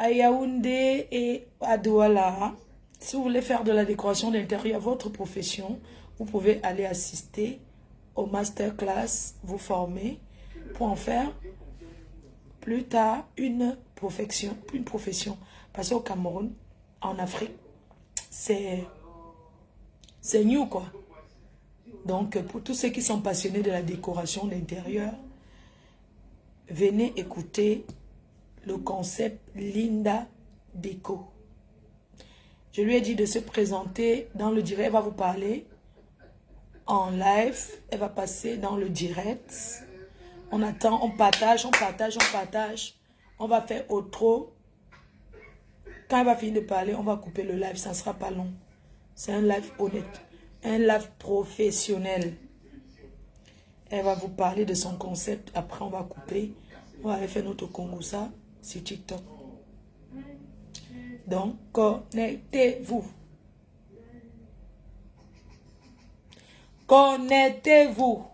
à Yaoundé et à Douala. Si vous voulez faire de la décoration d'intérieur, votre profession, vous pouvez aller assister au masterclass, vous former pour en faire plus tard une profession. Parce qu'au Cameroun, en Afrique, c'est new quoi. Donc pour tous ceux qui sont passionnés de la décoration d'intérieur, venez écouter le concept Linda Déco. Je lui ai dit de se présenter dans le direct. Elle va vous parler en live. Elle va passer dans le direct. On attend, on partage. On va faire outro. Quand elle va finir de parler, on va couper le live. Ça ne sera pas long. C'est un live honnête. Un live professionnel. Elle va vous parler de son concept. Après, on va couper. On va aller faire notre Kongosa sur TikTok. Donc, connectez-vous. Connectez-vous.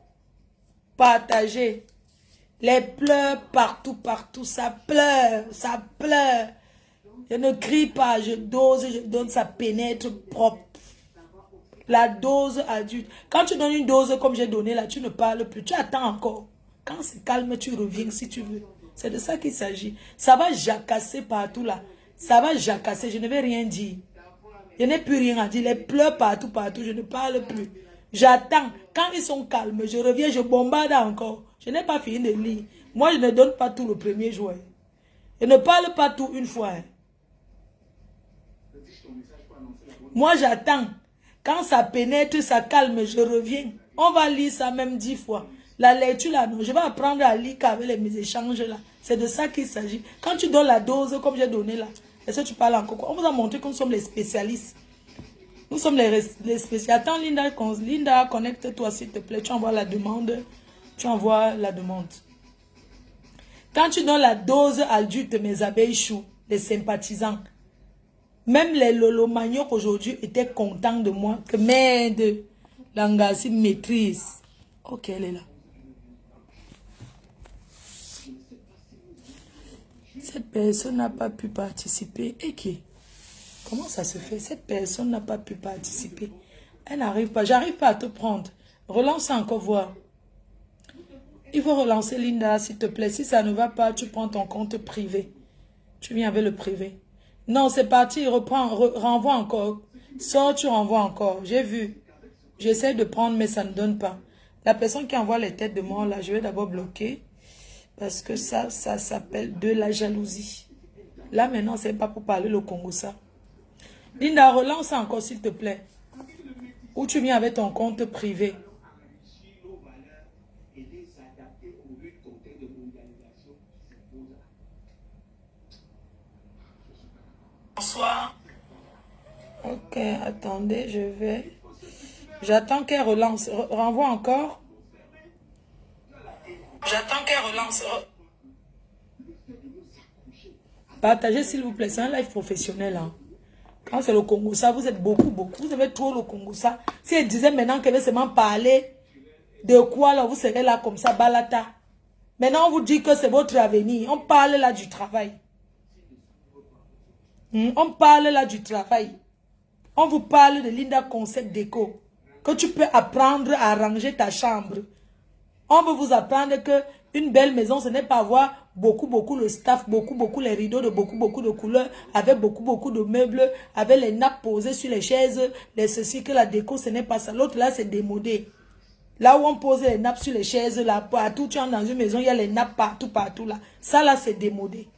Partagez. Les pleurs partout, ça pleure, ça pleure. Je ne crie pas, je dose, je donne, ça pénètre propre. La dose adulte. Quand tu donnes une dose comme j'ai donné là, tu ne parles plus, tu attends encore. Quand c'est calme, tu reviens si tu veux. C'est de ça qu'il s'agit. Ça va jacasser partout là. Ça va jacasser, je ne vais rien dire. Je n'ai plus rien à dire. Les pleurs partout, je ne parle plus. J'attends. Quand ils sont calmes, je reviens, je bombarde encore. Je n'ai pas fini de lire. Moi, je ne donne pas tout le premier jour. Je ne parle pas tout une fois. Moi, j'attends. Quand ça pénètre, ça calme, je reviens. On va lire ça même 10 fois. La lecture, là, non. Je vais apprendre à lire qu'avec mes échanges, là. C'est de ça qu'il s'agit. Quand tu donnes la dose, comme j'ai donné, là, est-ce que tu parles encore quoi? On vous a montré que nous sommes les spécialistes. Nous sommes les spécialistes. Attends, Linda, connecte-toi, s'il te plaît. Tu envoies la demande. Quand tu donnes la dose adulte, mes abeilles choux, les sympathisants, même les lolomanios aujourd'hui étaient contents de moi. Que merde, Langassi maîtrise. Ok, elle est là. Cette personne n'a pas pu participer. Et qui? Comment ça se fait? Cette personne n'a pas pu participer. Elle n'arrive pas. J'arrive pas à te prendre. Relance encore voir. Il faut relancer Linda, s'il te plaît. Si ça ne va pas, tu prends ton compte privé. Tu viens avec le privé. Non, c'est parti. Reprends, renvoie encore. Sors, tu renvoies encore. J'ai vu. J'essaie de prendre, mais ça ne donne pas. La personne qui envoie les têtes de mort, là, je vais d'abord bloquer. Parce que ça s'appelle de la jalousie. Là, maintenant, c'est pas pour parler le Congo, ça. Linda, relance encore, s'il te plaît. Ou tu viens avec ton compte privé. Bonsoir. Ok, attendez, je vais... J'attends qu'elle relance. Renvoie encore. J'attends qu'elle relance. Partagez, s'il vous plaît. C'est un live professionnel. Hein. Quand c'est le Congo, ça, vous êtes beaucoup. Vous avez trop le Congo, ça. Si elle disait maintenant qu'elle veut seulement parler de quoi, là, vous serez là comme ça, balata. Maintenant, on vous dit que c'est votre avenir. On parle là du travail. On parle là du travail. On vous parle de Linda Concept Déco. Que tu peux apprendre à arranger ta chambre. On veut vous apprendre que une belle maison, ce n'est pas avoir beaucoup le staff, beaucoup les rideaux de beaucoup de couleurs, avec beaucoup de meubles, avec les nappes posées sur les chaises, les ceci, que la déco, ce n'est pas ça. L'autre là, c'est démodé. Là où on pose les nappes sur les chaises, là, partout, tu entres dans une maison, il y a les nappes partout là. Ça là, c'est démodé.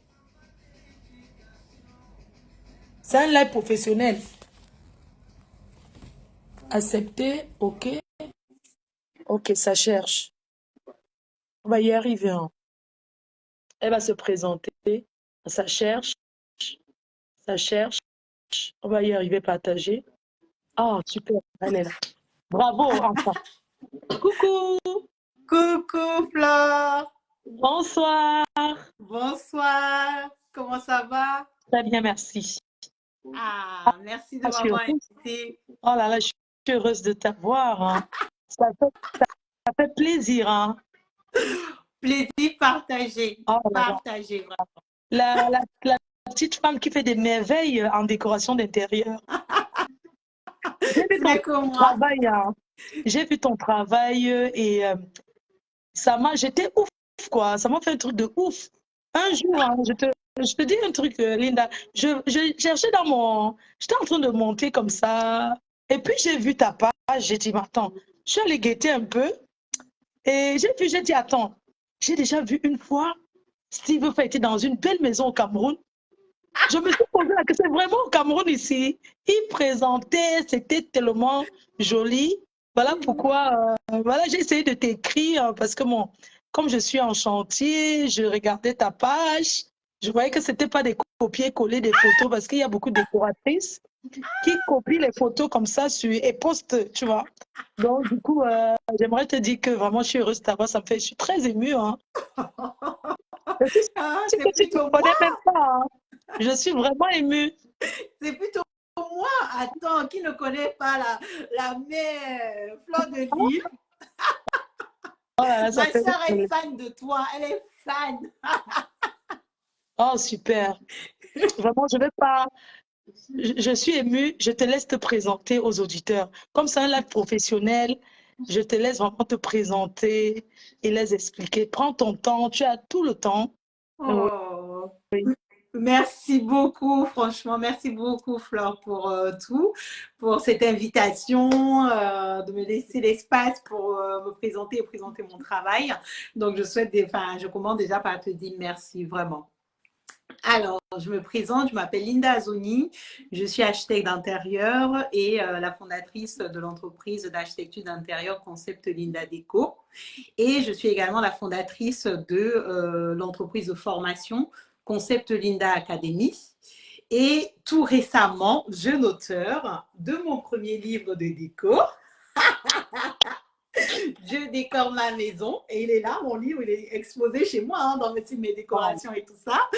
C'est un live professionnel. Accepter, ok. Ok, ça cherche. On va y arriver. Hein. Elle va se présenter. Ça cherche. Ça cherche. On va y arriver, partager. Ah, super. Elle est là. Bravo, enfin. Coucou. Coucou, Flore. Bonsoir. Bonsoir. Comment ça va? Très bien, merci. Ah, merci de m'avoir invité. Oh là là, je suis heureuse de t'avoir. Hein. Ça fait plaisir. Hein. Plaisir partagé. Oh là là. Partagé. La petite femme qui fait des merveilles en décoration d'intérieur. J'ai vu Tu ton n'es que moi. travail, hein. J'ai vu ton travail et j'étais ouf, quoi. Ça m'a fait un truc de ouf. Un jour, hein, je te dis un truc, Linda. Je cherchais j'étais en train de monter comme ça. Et puis, j'ai vu ta page. J'ai dit, mais attends, je suis allée guetter un peu. Et j'ai dit, attends, j'ai déjà vu une fois Steve était dans une belle maison au Cameroun. Je me suis posé la question, c'est vraiment au Cameroun ici. Il présentait, c'était tellement joli. Voilà pourquoi, voilà, j'ai essayé de t'écrire parce que comme je suis en chantier, je regardais ta page. Je voyais que c'était pas des copier-coller des photos parce qu'il y a beaucoup de décoratrices qui copient les photos comme ça et postent, tu vois. Donc, du coup, j'aimerais te dire que vraiment, je suis heureuse de t'avoir. Je suis très émue, hein. Je suis Ah, sûre c'est que tu ne me plutôt moi. connais même pas, hein. Je suis vraiment émue. C'est plutôt moi. Attends, qui ne connaît pas la mère Fleur de Lys? Oh là là, ça Ma fait soeur est plaisir. fan de toi. Elle est fan. Oh, super. Vraiment, je suis émue. Je te laisse te présenter aux auditeurs. Comme c'est un live professionnel, je te laisse vraiment te présenter et les expliquer. Prends ton temps, tu as tout le temps. Oh. Oui. Merci beaucoup, franchement, merci beaucoup Flore pour tout, pour cette invitation, de me laisser l'espace pour me présenter et présenter mon travail. Donc je commence déjà par te dire merci vraiment. Alors, je me présente, je m'appelle Linda Azoni, je suis architecte d'intérieur et la fondatrice de l'entreprise d'architecture d'intérieur Concept Linda Déco. Et je suis également la fondatrice de l'entreprise de formation Concept Linda Academy. Et tout récemment, jeune auteur de mon premier livre de déco. Je décore ma maison et il est là, mon livre, il est exposé chez moi hein, dans mes décorations et tout ça.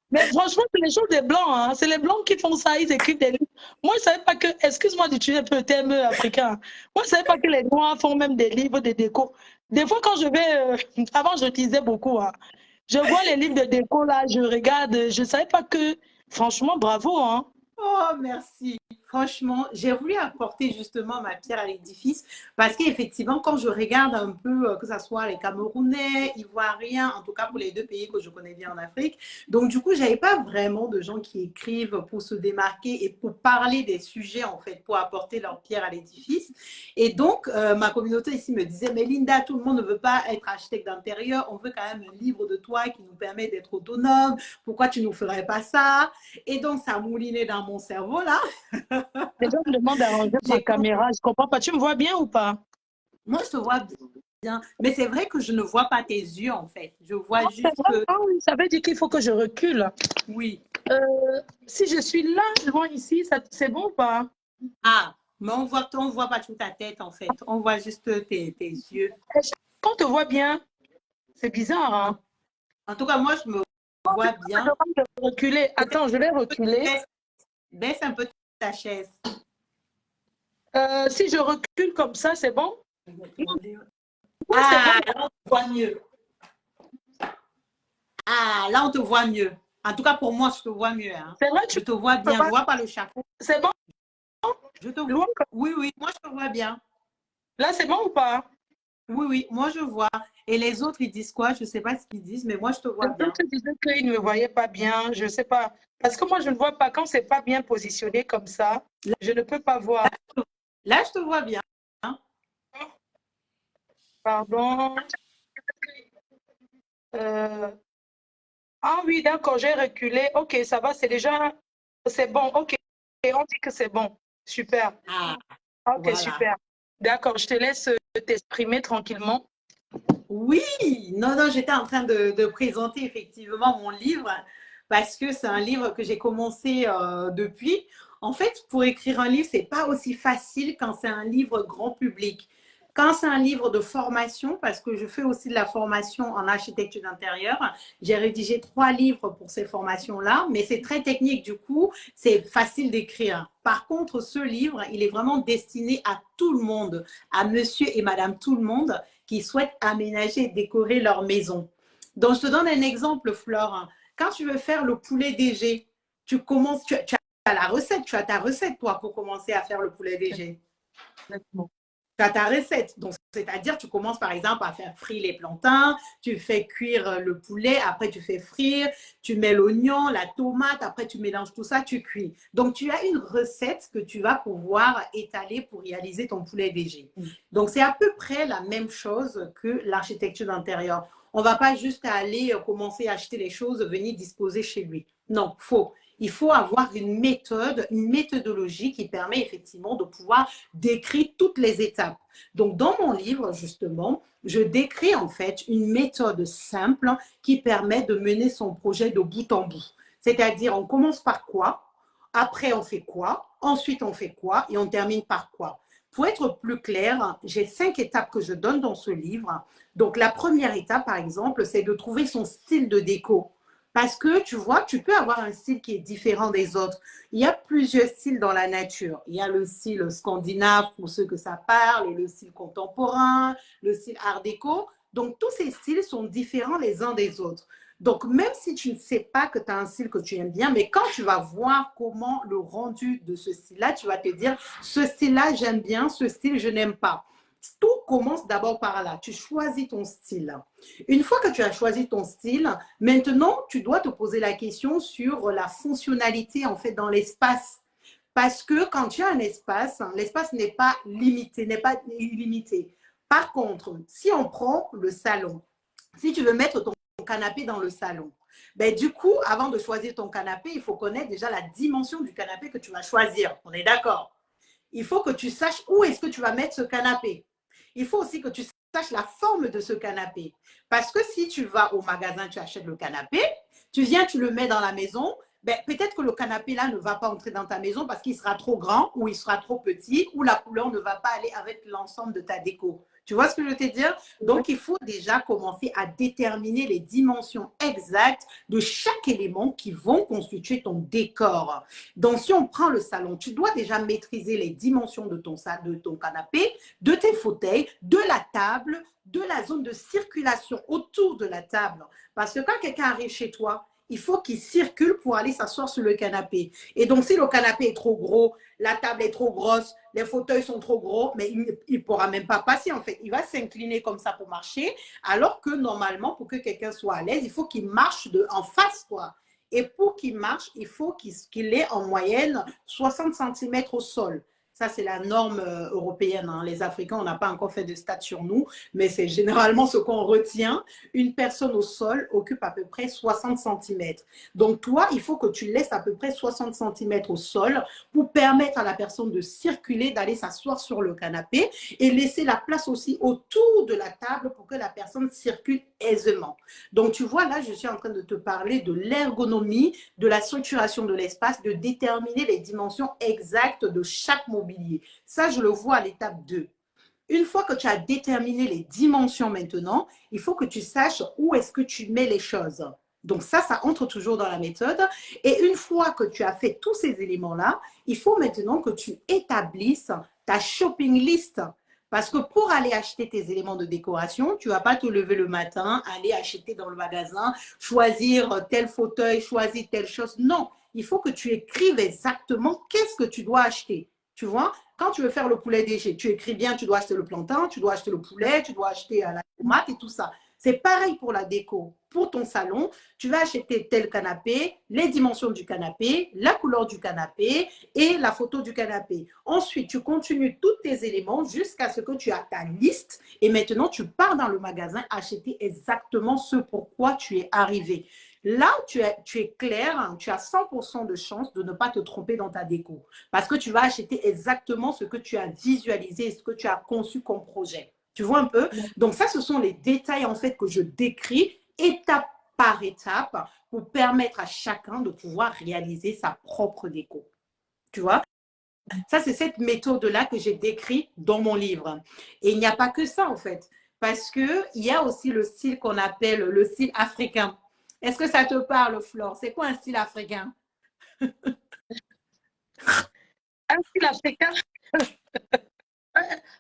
Mais franchement, c'est les choses des Blancs, hein. C'est les Blancs qui font ça, ils écrivent des livres. Moi, je ne savais pas que, excuse-moi d'utiliser un peu le terme africain, moi, je ne savais pas que les Noirs font même des livres de déco. Des fois, quand je vais, avant, je lisais beaucoup, hein. Je vois les livres de déco, là, je regarde, je ne savais pas que, franchement, bravo, hein. Oh, merci. Franchement, j'ai voulu apporter justement ma pierre à l'édifice parce qu'effectivement, quand je regarde un peu, que ce soit les Camerounais, Ivoiriens, en tout cas pour les deux pays que je connais bien en Afrique, donc du coup, je n'avais pas vraiment de gens qui écrivent pour se démarquer et pour parler des sujets, en fait, pour apporter leur pierre à l'édifice. Et donc, ma communauté ici me disait, mais Linda, tout le monde ne veut pas être architecte d'intérieur, on veut quand même un livre de toi qui nous permet d'être autonome, pourquoi tu ne nous ferais pas ça? Et donc, ça a mouliné dans mon cerveau, là. Les gens me demandent d'arranger ma caméra, je ne comprends pas. Tu me vois bien ou pas? Moi, je te vois bien. Mais c'est vrai que je ne vois pas tes yeux, en fait. Je vois Ah, c'est juste vrai? que… Ah oui, ça veut dire qu'il faut que je recule. Oui. Si je suis là, devant ici, c'est bon ou pas? Ah, mais on voit pas toute ta tête, en fait. On voit juste tes yeux. On te voit bien. C'est bizarre, hein? En tout cas, moi, je me vois Ça bien. demande de reculer. Attends, je vais reculer. Baisse un peu ta chaise. Si je recule comme ça, c'est bon? Oui, c'est Ah, bon. là, on te voit mieux. Ah, là, on te voit mieux. En tout cas, pour moi, je te vois mieux. Hein. C'est vrai, Je tu te vois peux bien. Je pas. ne vois pas le chapeau. C'est bon? Je te vois. Oui, oui, moi, je te vois bien. Là, c'est bon ou pas? Oui, oui, moi, je vois. Et les autres, ils disent quoi? Je ne sais pas ce qu'ils disent, mais moi, je te vois Les bien. autres disaient qu'ils ne me voyaient pas bien. Je ne sais pas. Parce que moi, je ne vois pas. Quand c'est pas bien positionné comme ça, je ne peux pas voir. Là, je te vois bien. Pardon. Euh, Ah oui, d'accord, j'ai reculé. Ok, ça va, c'est déjà. C'est bon. Ok, on dit que c'est bon. Super. Ah, Ok, voilà. super. D'accord, je te laisse t'exprimer tranquillement. Oui, non, non, j'étais en train de présenter effectivement mon livre parce que c'est un livre que j'ai commencé depuis. En fait, pour écrire un livre, c'est pas aussi facile quand c'est un livre grand public. Quand c'est un livre de formation, parce que je fais aussi de la formation en architecture d'intérieur, j'ai rédigé 3 livres pour ces formations-là, mais c'est très technique, du coup, c'est facile d'écrire. Par contre, ce livre, il est vraiment destiné à tout le monde, à monsieur et madame tout le monde qui souhaitent aménager et décorer leur maison. Donc, je te donne un exemple, Flore. Quand tu veux faire le poulet DG, tu commences, tu as la recette, tu as ta recette, toi, pour commencer à faire le poulet DG. Exactement. Tu as ta recette. Donc, c'est-à-dire, tu commences par exemple à faire frire les plantains, tu fais cuire le poulet, après tu fais frire, tu mets l'oignon, la tomate, après tu mélanges tout ça, tu cuis. Donc, tu as une recette que tu vas pouvoir étaler pour réaliser ton poulet DG. Donc, c'est à peu près la même chose que l'architecture d'intérieur. On ne va pas juste aller commencer à acheter les choses, venir disposer chez lui. Non, faux. Il faut avoir une méthode, une méthodologie qui permet effectivement de pouvoir décrit toutes les étapes. Donc, dans mon livre, justement, je décris en fait une méthode simple qui permet de mener son projet de bout en bout. C'est-à-dire, on commence par quoi, après on fait quoi, ensuite on fait quoi et on termine par quoi. Pour être plus clair, j'ai 5 étapes que je donne dans ce livre. Donc, la première étape, par exemple, c'est de trouver son style de déco. Parce que tu vois, tu peux avoir un style qui est différent des autres. Il y a plusieurs styles dans la nature. Il y a le style scandinave pour ceux que ça parle, et le style contemporain, le style art déco. Donc, tous ces styles sont différents les uns des autres. Donc, même si tu ne sais pas que tu as un style que tu aimes bien, mais quand tu vas voir comment le rendu de ce style-là, tu vas te dire, ce style-là, j'aime bien, ce style, je n'aime pas. Tout commence d'abord par là. Tu choisis ton style. Une fois que tu as choisi ton style, maintenant, tu dois te poser la question sur la fonctionnalité en fait dans l'espace. Parce que quand tu as un espace, l'espace n'est pas limité, n'est pas illimité. Par contre, si on prend le salon, si tu veux mettre ton canapé dans le salon, ben, du coup, avant de choisir ton canapé, il faut connaître déjà la dimension du canapé que tu vas choisir. On est d'accord? Il faut que tu saches où est-ce que tu vas mettre ce canapé. Il faut aussi que tu saches la forme de ce canapé. Parce que si tu vas au magasin, tu achètes le canapé, tu viens, tu le mets dans la maison, ben, peut-être que le canapé là ne va pas entrer dans ta maison parce qu'il sera trop grand ou il sera trop petit ou la couleur ne va pas aller avec l'ensemble de ta déco. Tu vois ce que je veux te dire? Donc, il faut déjà commencer à déterminer les dimensions exactes de chaque élément qui vont constituer ton décor. Donc, si on prend le salon, tu dois déjà maîtriser les dimensions de ton canapé, de tes fauteuils, de la table, de la zone de circulation autour de la table. Parce que quand quelqu'un arrive chez toi, il faut qu'il circule pour aller s'asseoir sur le canapé. Et donc, si le canapé est trop gros, la table est trop grosse, les fauteuils sont trop gros, mais il ne pourra même pas passer en fait. Il va s'incliner comme ça pour marcher, alors que normalement, pour que quelqu'un soit à l'aise, il faut qu'il marche en face, quoi. Et pour qu'il marche, il faut qu'il ait en moyenne 60 cm au sol. Ça, c'est la norme européenne. Hein. Les Africains, on n'a pas encore fait de stats sur nous, mais c'est généralement ce qu'on retient. Une personne au sol occupe à peu près 60 cm. Donc, toi, il faut que tu laisses à peu près 60 cm au sol pour permettre à la personne de circuler, d'aller s'asseoir sur le canapé et laisser la place aussi autour de la table pour que la personne circule aisément. Donc, tu vois, là, je suis en train de te parler de l'ergonomie, de la structuration de l'espace, de déterminer les dimensions exactes de chaque mobilier. Ça, je le vois à l'étape 2. Une fois que tu as déterminé les dimensions maintenant, il faut que tu saches où est-ce que tu mets les choses. Donc ça entre toujours dans la méthode. Et une fois que tu as fait tous ces éléments-là, il faut maintenant que tu établisses ta shopping list. Parce que pour aller acheter tes éléments de décoration, tu ne vas pas te lever le matin, aller acheter dans le magasin, choisir tel fauteuil, choisir telle chose. Non, il faut que tu écrives exactement qu'est-ce que tu dois acheter. Tu vois, quand tu veux faire le poulet DG, tu écris bien, tu dois acheter le plantain, tu dois acheter le poulet, tu dois acheter la tomate et tout ça. C'est pareil pour la déco. Pour ton salon, tu vas acheter tel canapé, les dimensions du canapé, la couleur du canapé et la photo du canapé. Ensuite, tu continues tous tes éléments jusqu'à ce que tu as ta liste et maintenant tu pars dans le magasin acheter exactement ce pourquoi tu es arrivé. Là, tu es clair, hein, tu as 100% de chance de ne pas te tromper dans ta déco parce que tu vas acheter exactement ce que tu as visualisé et ce que tu as conçu comme projet. Tu vois un peu? Donc ça, ce sont les détails en fait que je décris étape par étape pour permettre à chacun de pouvoir réaliser sa propre déco. Tu vois? Ça, c'est cette méthode-là que j'ai décrite dans mon livre. Et il n'y a pas que ça en fait, parce qu'il y a aussi le style qu'on appelle le style africain. Est-ce que ça te parle, Flore? C'est quoi un style africain? Un style africain.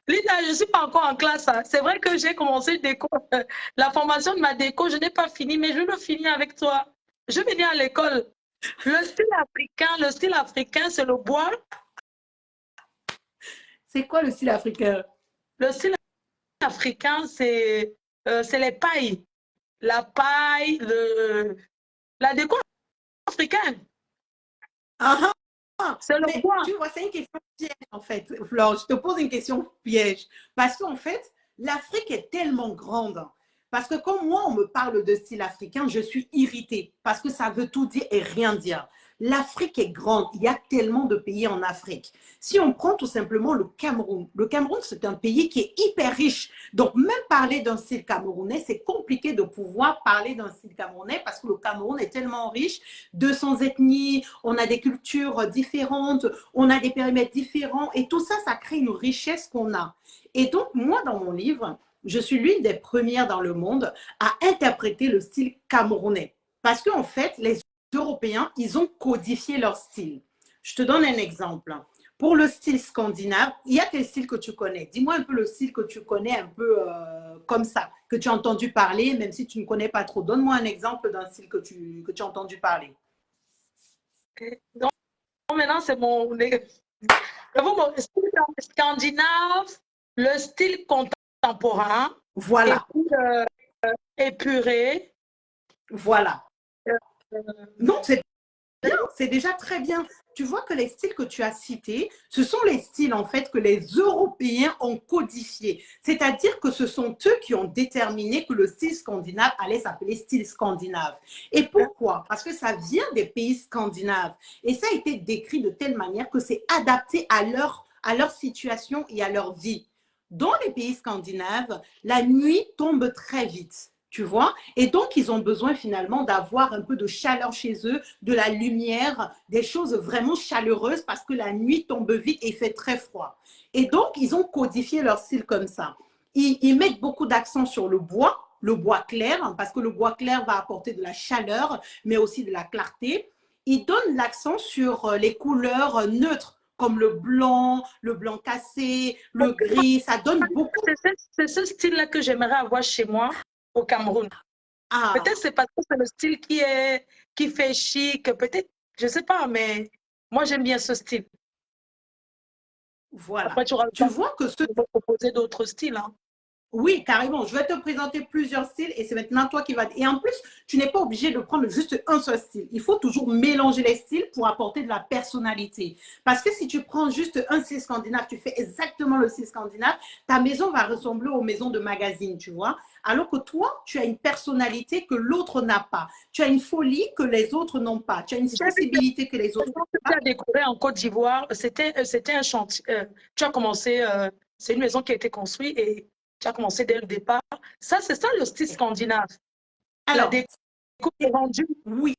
Lina, je ne suis pas encore en classe. Hein. C'est vrai que j'ai commencé la formation de ma déco. Je n'ai pas fini, mais je vais le finir avec toi. Je venais à l'école. Le style africain, c'est le bois. C'est quoi le style africain? Le style africain, c'est les pailles. La paille, la déco africaine, Ah, ah, c'est le mais bois. tu vois, c'est une question piège en fait, Flore. Je te pose une question piège. Parce qu'en fait, l'Afrique est tellement grande. Parce que quand moi, on me parle de style africain, je suis irritée. Parce que ça veut tout dire et rien dire. L'Afrique est grande. Il y a tellement de pays en Afrique. Si on prend tout simplement le Cameroun, c'est un pays qui est hyper riche. Donc, même parler d'un style camerounais, c'est compliqué de pouvoir parler d'un style camerounais parce que le Cameroun est tellement riche, 200 ethnies, on a des cultures différentes, on a des périmètres différents et tout ça, ça crée une richesse qu'on a. Et donc, moi, dans mon livre, je suis l'une des premières dans le monde à interpréter le style camerounais. Parce qu'en fait, les Européens, ils ont codifié leur style. Je te donne un exemple. Pour le style scandinave, il y a quel style que tu connais? Dis-moi un peu le style que tu connais un peu comme ça, que tu as entendu parler, même si tu ne connais pas trop. Donne-moi un exemple d'un style que tu as entendu parler. Donc, maintenant, c'est mon style scandinave, le style contemporain, et Voilà, puis épuré. voilà. Euh, Non, c'est bien, c'est déjà très bien. Tu vois que les styles que tu as cités, ce sont les styles en fait que les Européens ont codifiés. C'est-à-dire que ce sont eux qui ont déterminé que le style scandinave allait s'appeler style scandinave. Et pourquoi? Parce que ça vient des pays scandinaves. Et ça a été décrit de telle manière que c'est adapté à leur situation et à leur vie. Dans les pays scandinaves, la nuit tombe très vite. Tu vois? Et donc, ils ont besoin finalement d'avoir un peu de chaleur chez eux, de la lumière, des choses vraiment chaleureuses parce que la nuit tombe vite et il fait très froid. Et donc, ils ont codifié leur style comme ça. Ils mettent beaucoup d'accent sur le bois clair, hein, parce que le bois clair va apporter de la chaleur, mais aussi de la clarté. Ils donnent l'accent sur les couleurs neutres, comme le blanc cassé, le gris. Ça donne beaucoup. c'est ce style-là que j'aimerais avoir chez moi au Cameroun. Peut-être Ah, c'est parce que c'est le style qui fait chic, peut-être, je ne sais pas, mais moi j'aime bien ce style. voilà. Après, tu auras le Tu temps vois que ce de me proposer d'autres styles. Hein. Oui, carrément. Je vais te présenter plusieurs styles et c'est maintenant toi qui vas. Et en plus, tu n'es pas obligé de prendre juste un seul style. Il faut toujours mélanger les styles pour apporter de la personnalité. Parce que si tu prends juste un style scandinave, tu fais exactement le style scandinave, ta maison va ressembler aux maisons de magazine, tu vois. Alors que toi, tu as une personnalité que l'autre n'a pas. Tu as une folie que les autres n'ont pas. Tu as une J'ai vu que sensibilité que les la autres maison que n'ont tu pas. as décorée en Côte d'Ivoire, c'était un chantier. Tu as commencé, c'est une maison qui a été construite et tu as commencé dès le départ. Ça, c'est ça le style scandinave. La Alors, déco est rendue. oui.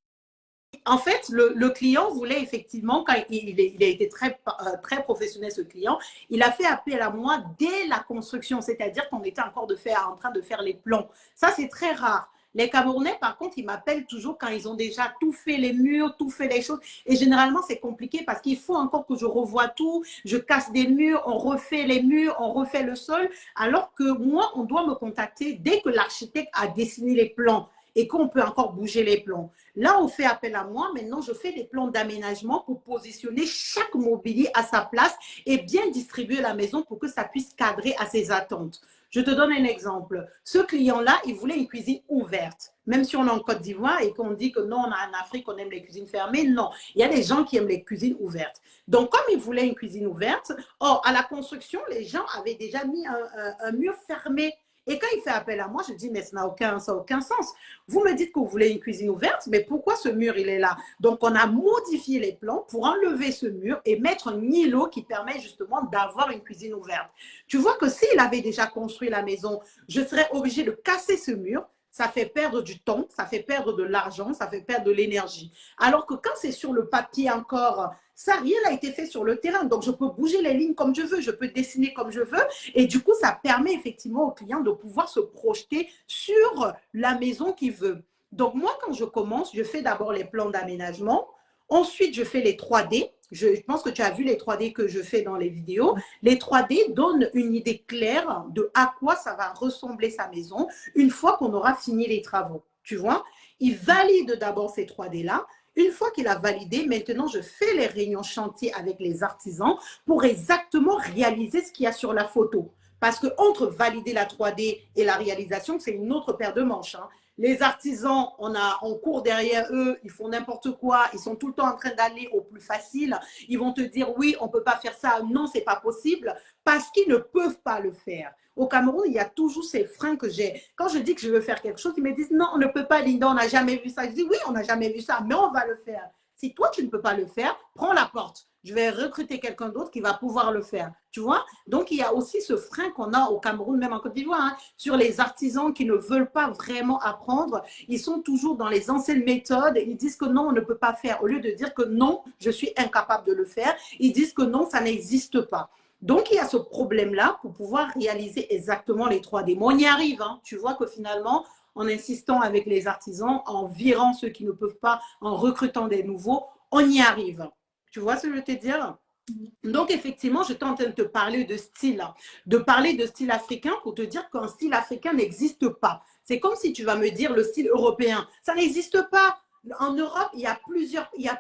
En fait, le client voulait effectivement, quand il a été très professionnel, ce client, il a fait appel à moi dès la construction, c'est-à-dire qu'on était encore en train de faire les plans. Ça, c'est très rare. Les Camerounais, par contre, ils m'appellent toujours quand ils ont déjà tout fait, les murs, tout fait les choses. Et généralement, c'est compliqué parce qu'il faut encore que je revoie tout, je casse des murs, on refait les murs, on refait le sol. Alors que moi, on doit me contacter dès que l'architecte a dessiné les plans et qu'on peut encore bouger les plans. Là, on fait appel à moi. Maintenant, je fais des plans d'aménagement pour positionner chaque mobilier à sa place et bien distribuer la maison pour que ça puisse cadrer à ses attentes. Je te donne un exemple. Ce client-là, il voulait une cuisine ouverte. Même si on est en Côte d'Ivoire et qu'on dit que non, en Afrique, on aime les cuisines fermées, non. Il y a des gens qui aiment les cuisines ouvertes. Donc, comme il voulait une cuisine ouverte, or, à la construction, les gens avaient déjà mis un mur fermé. Et quand il fait appel à moi, je dis, mais ça n'a aucun sens. Vous me dites que vous voulez une cuisine ouverte, mais pourquoi ce mur, il est là? Donc, on a modifié les plans pour enlever ce mur et mettre un îlot qui permet justement d'avoir une cuisine ouverte. Tu vois que s'il avait déjà construit la maison, je serais obligée de casser ce mur. Ça fait perdre du temps, ça fait perdre de l'argent, ça fait perdre de l'énergie. Alors que quand c'est sur le papier encore, ça, rien n'a été fait sur le terrain. Donc, je peux bouger les lignes comme je veux, je peux dessiner comme je veux. Et du coup, ça permet effectivement au client de pouvoir se projeter sur la maison qu'il veut. Donc, moi, quand je commence, je fais d'abord les plans d'aménagement. Ensuite, je fais les 3D. Je pense que tu as vu les 3D que je fais dans les vidéos. Les 3D donnent une idée claire de à quoi ça va ressembler sa maison une fois qu'on aura fini les travaux. Tu vois? Il valide d'abord ces 3D-là. Une fois qu'il a validé, maintenant, je fais les réunions chantier avec les artisans pour exactement réaliser ce qu'il y a sur la photo. Parce que entre valider la 3D et la réalisation, c'est une autre paire de manches. Hein. Les artisans, on court derrière eux, ils font n'importe quoi, ils sont tout le temps en train d'aller au plus facile. Ils vont te dire oui, on ne peut pas faire ça, non, c'est pas possible, parce qu'ils ne peuvent pas le faire. Au Cameroun, il y a toujours ces freins que j'ai. Quand je dis que je veux faire quelque chose, ils me disent non, on ne peut pas, Linda, on n'a jamais vu ça. Je dis oui, on n'a jamais vu ça, mais on va le faire. Si toi, tu ne peux pas le faire, prends la porte. Je vais recruter quelqu'un d'autre qui va pouvoir le faire. Tu vois? Donc, il y a aussi ce frein qu'on a au Cameroun, même en Côte d'Ivoire, hein, sur les artisans qui ne veulent pas vraiment apprendre. Ils sont toujours dans les anciennes méthodes. Ils disent que non, on ne peut pas faire. Au lieu de dire que non, je suis incapable de le faire, ils disent que non, ça n'existe pas. Donc, il y a ce problème-là pour pouvoir réaliser exactement les 3D. Mais on y arrive. Hein. Tu vois que finalement, en insistant avec les artisans, en virant ceux qui ne peuvent pas, en recrutant des nouveaux, on y arrive. Tu vois ce que je veux te dire? Donc, effectivement, je suis en train de te parler de style, de parler de style africain pour te dire qu'un style africain n'existe pas. C'est comme si tu vas me dire le style européen. Ça n'existe pas. En Europe, il y a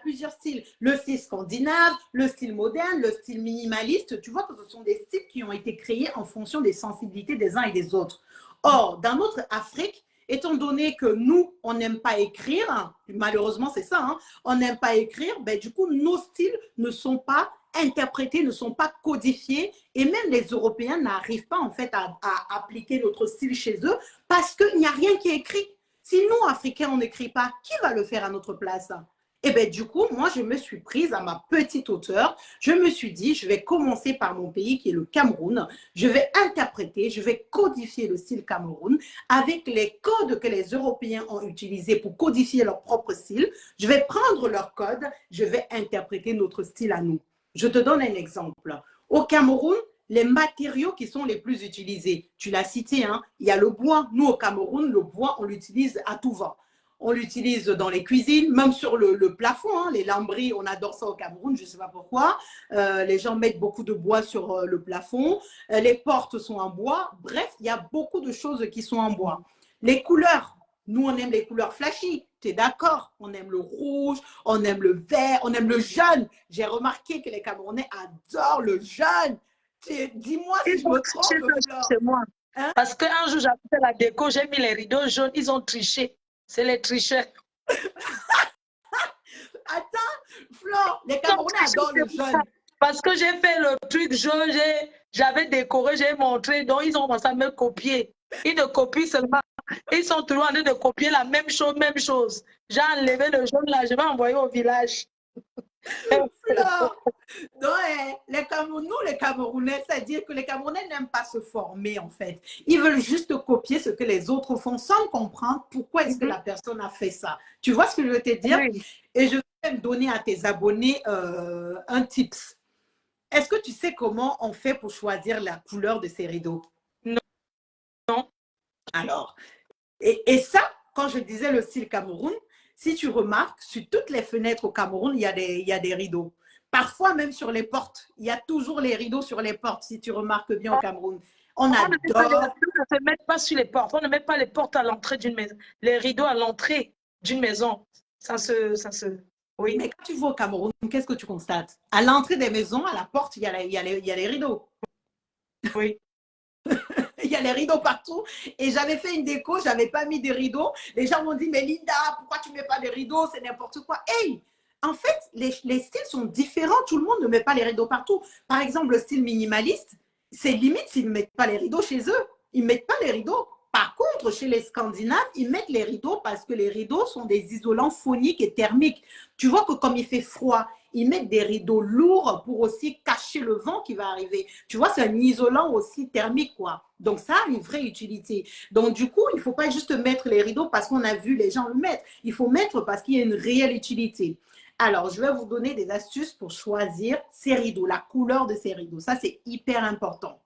plusieurs styles. Le style scandinave, le style moderne, le style minimaliste. Tu vois que ce sont des styles qui ont été créés en fonction des sensibilités des uns et des autres. Or, dans notre Afrique, étant donné que nous, on n'aime pas écrire, malheureusement c'est ça, hein, on n'aime pas écrire, ben, du coup, nos styles ne sont pas interprétés, ne sont pas codifiés et même les Européens n'arrivent pas en fait à appliquer notre style chez eux parce qu'il n'y a rien qui est écrit. Si nous, Africains, on n'écrit pas, qui va le faire à notre place? Et bien, du coup, moi, je me suis prise à ma petite hauteur. Je me suis dit, je vais commencer par mon pays qui est le Cameroun. Je vais interpréter, je vais codifier le style Cameroun avec les codes que les Européens ont utilisés pour codifier leur propre style. Je vais prendre leurs codes, je vais interpréter notre style à nous. Je te donne un exemple. Au Cameroun, les matériaux qui sont les plus utilisés, tu l'as cité, hein, il y a le bois. Nous, au Cameroun, le bois, on l'utilise à tout va. On l'utilise dans les cuisines, même sur le plafond. Hein, les lambris, on adore ça au Cameroun, je ne sais pas pourquoi. Les gens mettent beaucoup de bois sur le plafond. Les portes sont en bois. Bref, il y a beaucoup de choses qui sont en bois. Les couleurs, nous, on aime les couleurs flashy. Tu es d'accord? On aime le rouge, on aime le vert, on aime le jaune. J'ai remarqué que les Camerounais adorent le jaune. Dis-moi si je me trompe, c'est moi. Hein? Parce qu'un jour, j'avais fait la déco, j'ai mis les rideaux jaunes, ils ont triché. C'est les tricheurs. Attends, Flore, les Camerounais adorent le jaune. Parce que j'ai fait le truc jaune, j'avais décoré, j'ai montré, donc ils ont commencé à me copier. Ils ne copient seulement. Ils sont toujours en train de copier la même chose, même chose. J'ai enlevé le jaune là, je vais envoyer au village. Flore, donc, nous, les Camerounais, c'est-à-dire que les Camerounais n'aiment pas se former, en fait. Ils veulent juste copier ce que les autres font sans comprendre pourquoi est-ce que la personne a fait ça. Tu vois ce que je veux te dire? Oui. Et je vais me donner à tes abonnés un tips. Est-ce que tu sais comment on fait pour choisir la couleur de ces rideaux? Non. Alors, et ça, quand je disais le style Cameroun, si tu remarques, sur toutes les fenêtres au Cameroun, il y a des rideaux. Parfois, même sur les portes, il y a toujours les rideaux sur les portes, si tu remarques bien au Cameroun. On adore. On ne met pas sur les portes. On ne met pas les portes à l'entrée d'une maison. Les rideaux à l'entrée d'une maison. Oui. Mais quand tu vas au Cameroun, qu'est-ce que tu constates? À l'entrée des maisons, à la porte, il y a les rideaux. Oui. Il y a les rideaux partout. Et j'avais fait une déco, je n'avais pas mis de rideaux. Les gens m'ont dit, mais Linda, pourquoi tu ne mets pas de rideaux? C'est n'importe quoi. Hey! En fait, les styles sont différents. Tout le monde ne met pas les rideaux partout. Par exemple, le style minimaliste, c'est limite s'ils ne mettent pas les rideaux chez eux. Ils ne mettent pas les rideaux. Par contre, chez les Scandinaves, ils mettent les rideaux parce que les rideaux sont des isolants phoniques et thermiques. Tu vois que comme il fait froid, ils mettent des rideaux lourds pour aussi cacher le vent qui va arriver. Tu vois, c'est un isolant aussi thermique, quoi. Donc, ça a une vraie utilité. Donc, du coup, il ne faut pas juste mettre les rideaux parce qu'on a vu les gens le mettre. Il faut mettre parce qu'il y a une réelle utilité. Alors, je vais vous donner des astuces pour choisir ces rideaux, la couleur de ces rideaux. Ça, c'est hyper important.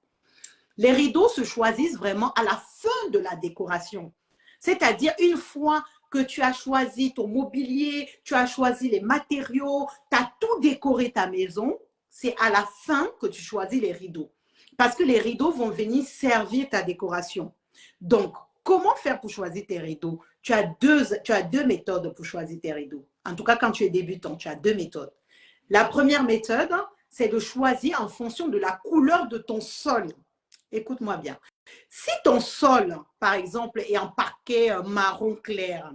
Les rideaux se choisissent vraiment à la fin de la décoration. C'est-à-dire, une fois que tu as choisi ton mobilier, tu as choisi les matériaux, tu as tout décoré ta maison, c'est à la fin que tu choisis les rideaux. Parce que les rideaux vont venir servir ta décoration. Donc, comment faire pour choisir tes rideaux? tu as deux méthodes pour choisir tes rideaux. En tout cas, quand tu es débutant, tu as deux méthodes. La première méthode, c'est de choisir en fonction de la couleur de ton sol. Écoute-moi bien. Si ton sol, par exemple, est en parquet marron clair,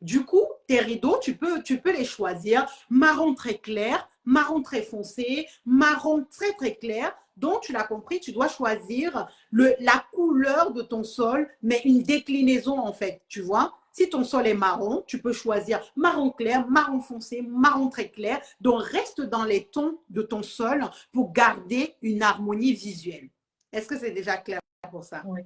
du coup, tes rideaux, tu peux les choisir marron très clair, marron très foncé, marron très très clair. Donc, tu l'as compris, tu dois choisir la couleur de ton sol, mais une déclinaison en fait, tu vois. Si ton sol est marron, tu peux choisir marron clair, marron foncé, marron très clair. Donc, reste dans les tons de ton sol pour garder une harmonie visuelle. Est-ce que c'est déjà clair pour ça? Oui.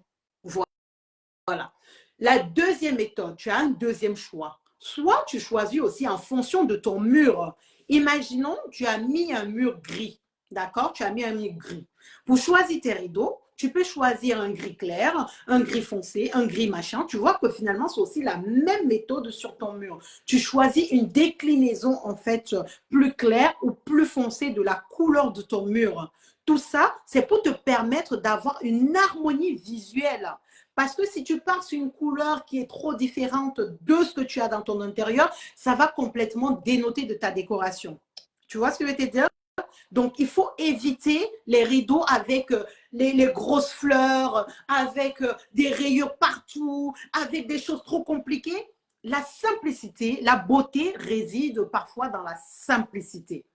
Voilà. La deuxième méthode, tu as un deuxième choix. Soit tu choisis aussi en fonction de ton mur. Imaginons, tu as mis un mur gris. D'accord? Tu as mis un mur gris. Pour choisir tes rideaux, tu peux choisir un gris clair, un gris foncé, un gris machin. Tu vois que finalement, c'est aussi la même méthode sur ton mur. Tu choisis une déclinaison en fait plus claire ou plus foncée de la couleur de ton mur. Tout ça, c'est pour te permettre d'avoir une harmonie visuelle. Parce que si tu pars sur une couleur qui est trop différente de ce que tu as dans ton intérieur, ça va complètement dénoter de ta décoration. Tu vois ce que je veux te dire? Donc, il faut éviter les rideaux avec les grosses fleurs, avec des rayures partout, avec des choses trop compliquées. La simplicité, la beauté réside parfois dans la simplicité.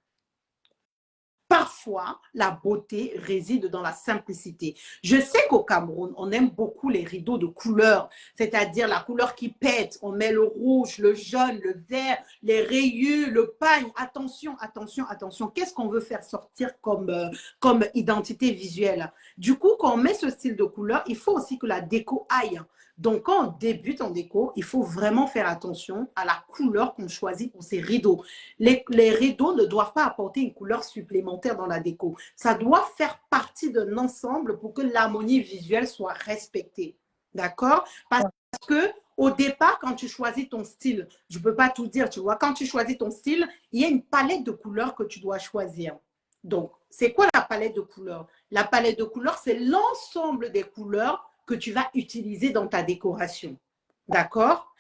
Parfois, la beauté réside dans la simplicité. Je sais qu'au Cameroun, on aime beaucoup les rideaux de couleur, c'est-à-dire la couleur qui pète. On met le rouge, le jaune, le vert, les rayures, le pagne. Attention, attention, attention. Qu'est-ce qu'on veut faire sortir comme identité visuelle? Du coup, quand on met ce style de couleur, il faut aussi que la déco aille. Donc, quand on débute en déco, il faut vraiment faire attention à la couleur qu'on choisit pour ces rideaux. Les rideaux ne doivent pas apporter une couleur supplémentaire dans la déco. Ça doit faire partie d'un ensemble pour que l'harmonie visuelle soit respectée. D'accord? Parce que au départ, quand tu choisis ton style, je ne peux pas tout dire, tu vois, quand tu choisis ton style, il y a une palette de couleurs que tu dois choisir. Donc, c'est quoi la palette de couleurs? La palette de couleurs, c'est l'ensemble des couleurs que tu vas utiliser dans ta décoration. D'accord?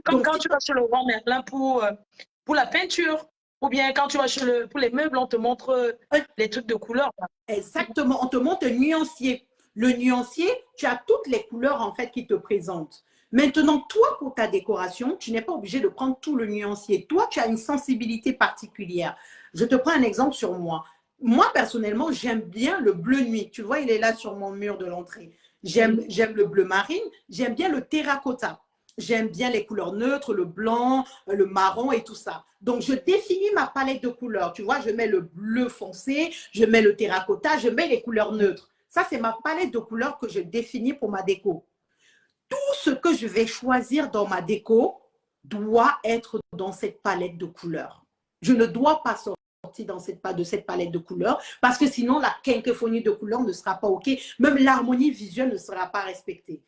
Quand tu vas chez le Leroy Merlin pour la peinture, ou bien quand tu vas pour les meubles, on te montre les trucs de couleurs. Exactement, on te montre un nuancier. Le nuancier, tu as toutes les couleurs en fait qui te présentent. Maintenant, toi, pour ta décoration, tu n'es pas obligé de prendre tout le nuancier. Toi, tu as une sensibilité particulière. Je te prends un exemple sur moi. Moi, personnellement, j'aime bien le bleu nuit. Tu vois, il est là sur mon mur de l'entrée. J'aime le bleu marine, j'aime bien le terracotta. J'aime bien les couleurs neutres, le blanc, le marron et tout ça. Donc, je définis ma palette de couleurs. Tu vois, je mets le bleu foncé, je mets le terracotta, je mets les couleurs neutres. Ça, c'est ma palette de couleurs que je définis pour ma déco. Tout ce que je vais choisir dans ma déco doit être dans cette palette de couleurs. Je ne dois pas sortir de cette palette de couleurs parce que sinon, la quinquéphonie de couleurs ne sera pas OK. Même l'harmonie visuelle ne sera pas respectée.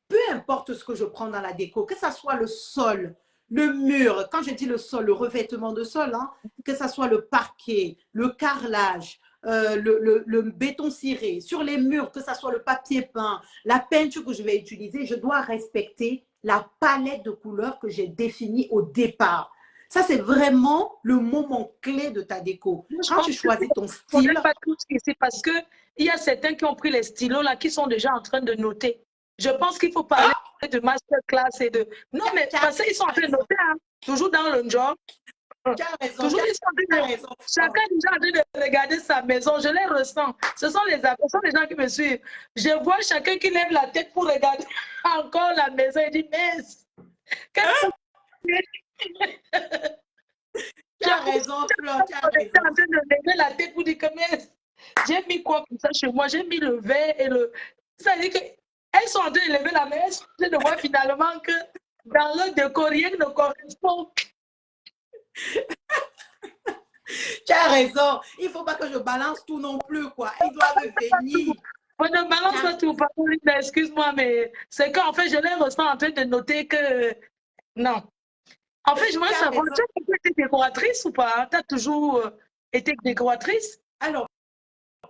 Peu importe ce que je prends dans la déco, que ce soit le sol, le mur, quand je dis le sol, le revêtement de sol, hein, que ce soit le parquet, le carrelage, le béton ciré, sur les murs, que ce soit le papier peint, la peinture que je vais utiliser, je dois respecter la palette de couleurs que j'ai définie au départ. Ça, c'est vraiment le moment clé de ta déco. Quand tu choisis ton style… Pas tout ce c'est parce qu'il y a certains qui ont pris les stylos là, qui sont déjà en train de noter. Je pense qu'il faut parler de masterclass et de… Non, mais parce qu'ils sont en train de noter, hein, toujours dans le job. Toujours, chacun est déjà en train de regarder sa maison. Je les ressens. Ce sont les gens qui me suivent. Je vois chacun qui lève la tête pour regarder encore la maison et dit, mais… Tu as raison, Fleur, tu as raison. En train de lever la tête pour dire que mais j'ai mis quoi comme ça chez moi? J'ai mis le verre et le… Ça veut dire qu'elles sont en train de lever la main, elles sont en train de voir finalement que dans le décor, rien ne correspond. Tu as raison. Il ne faut pas que je balance tout non plus, quoi. Ils doivent venir. On ne balance pas tout, excuse-moi, mais c'est qu'en fait, je les ressens en train de noter que… Non. En fait, je voudrais savoir, tu as été décoratrice ou pas? Tu as toujours été décoratrice? Alors,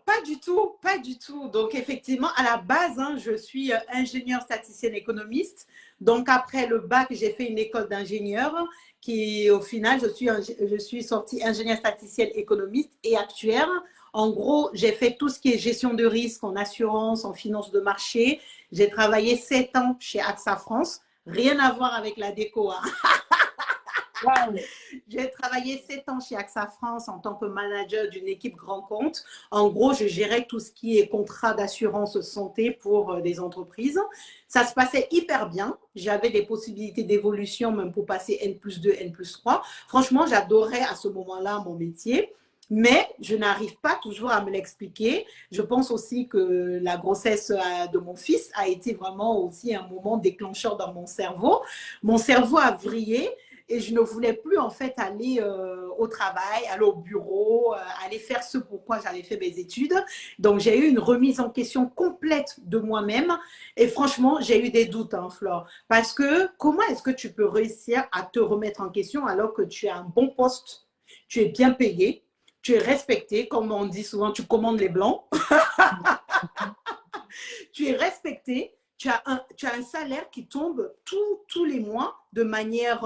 pas du tout, pas du tout. Donc, effectivement, à la base, hein, je suis ingénieure statisticienne économiste. Donc, après le bac, j'ai fait une école d'ingénieur qui, au final, je suis sortie ingénieur statisticien économiste et actuaire. En gros, j'ai fait tout ce qui est gestion de risque en assurance, en finance de marché. J'ai travaillé 7 ans chez AXA France. Rien à voir avec la déco, hein. Wow. J'ai travaillé 7 ans chez AXA France en tant que manager d'une équipe grand compte. En gros, je gérais tout ce qui est contrat d'assurance santé pour des entreprises. Ça se passait hyper bien. J'avais des possibilités d'évolution même pour passer N+2, N+3. Franchement, j'adorais à ce moment-là mon métier. Mais je n'arrive pas toujours à me l'expliquer. Je pense aussi que la grossesse de mon fils a été vraiment aussi un moment déclencheur dans mon cerveau. Mon cerveau a vrillé et je ne voulais plus en fait aller au travail, aller au bureau, aller faire ce pourquoi j'avais fait mes études. Donc j'ai eu une remise en question complète de moi-même et franchement j'ai eu des doutes, hein, Flore, parce que comment est-ce que tu peux réussir à te remettre en question alors que tu as un bon poste, tu es bien payé, tu es respecté, comme on dit souvent, tu commandes les blancs, tu es respecté, tu as un salaire qui tombe tous les mois de manière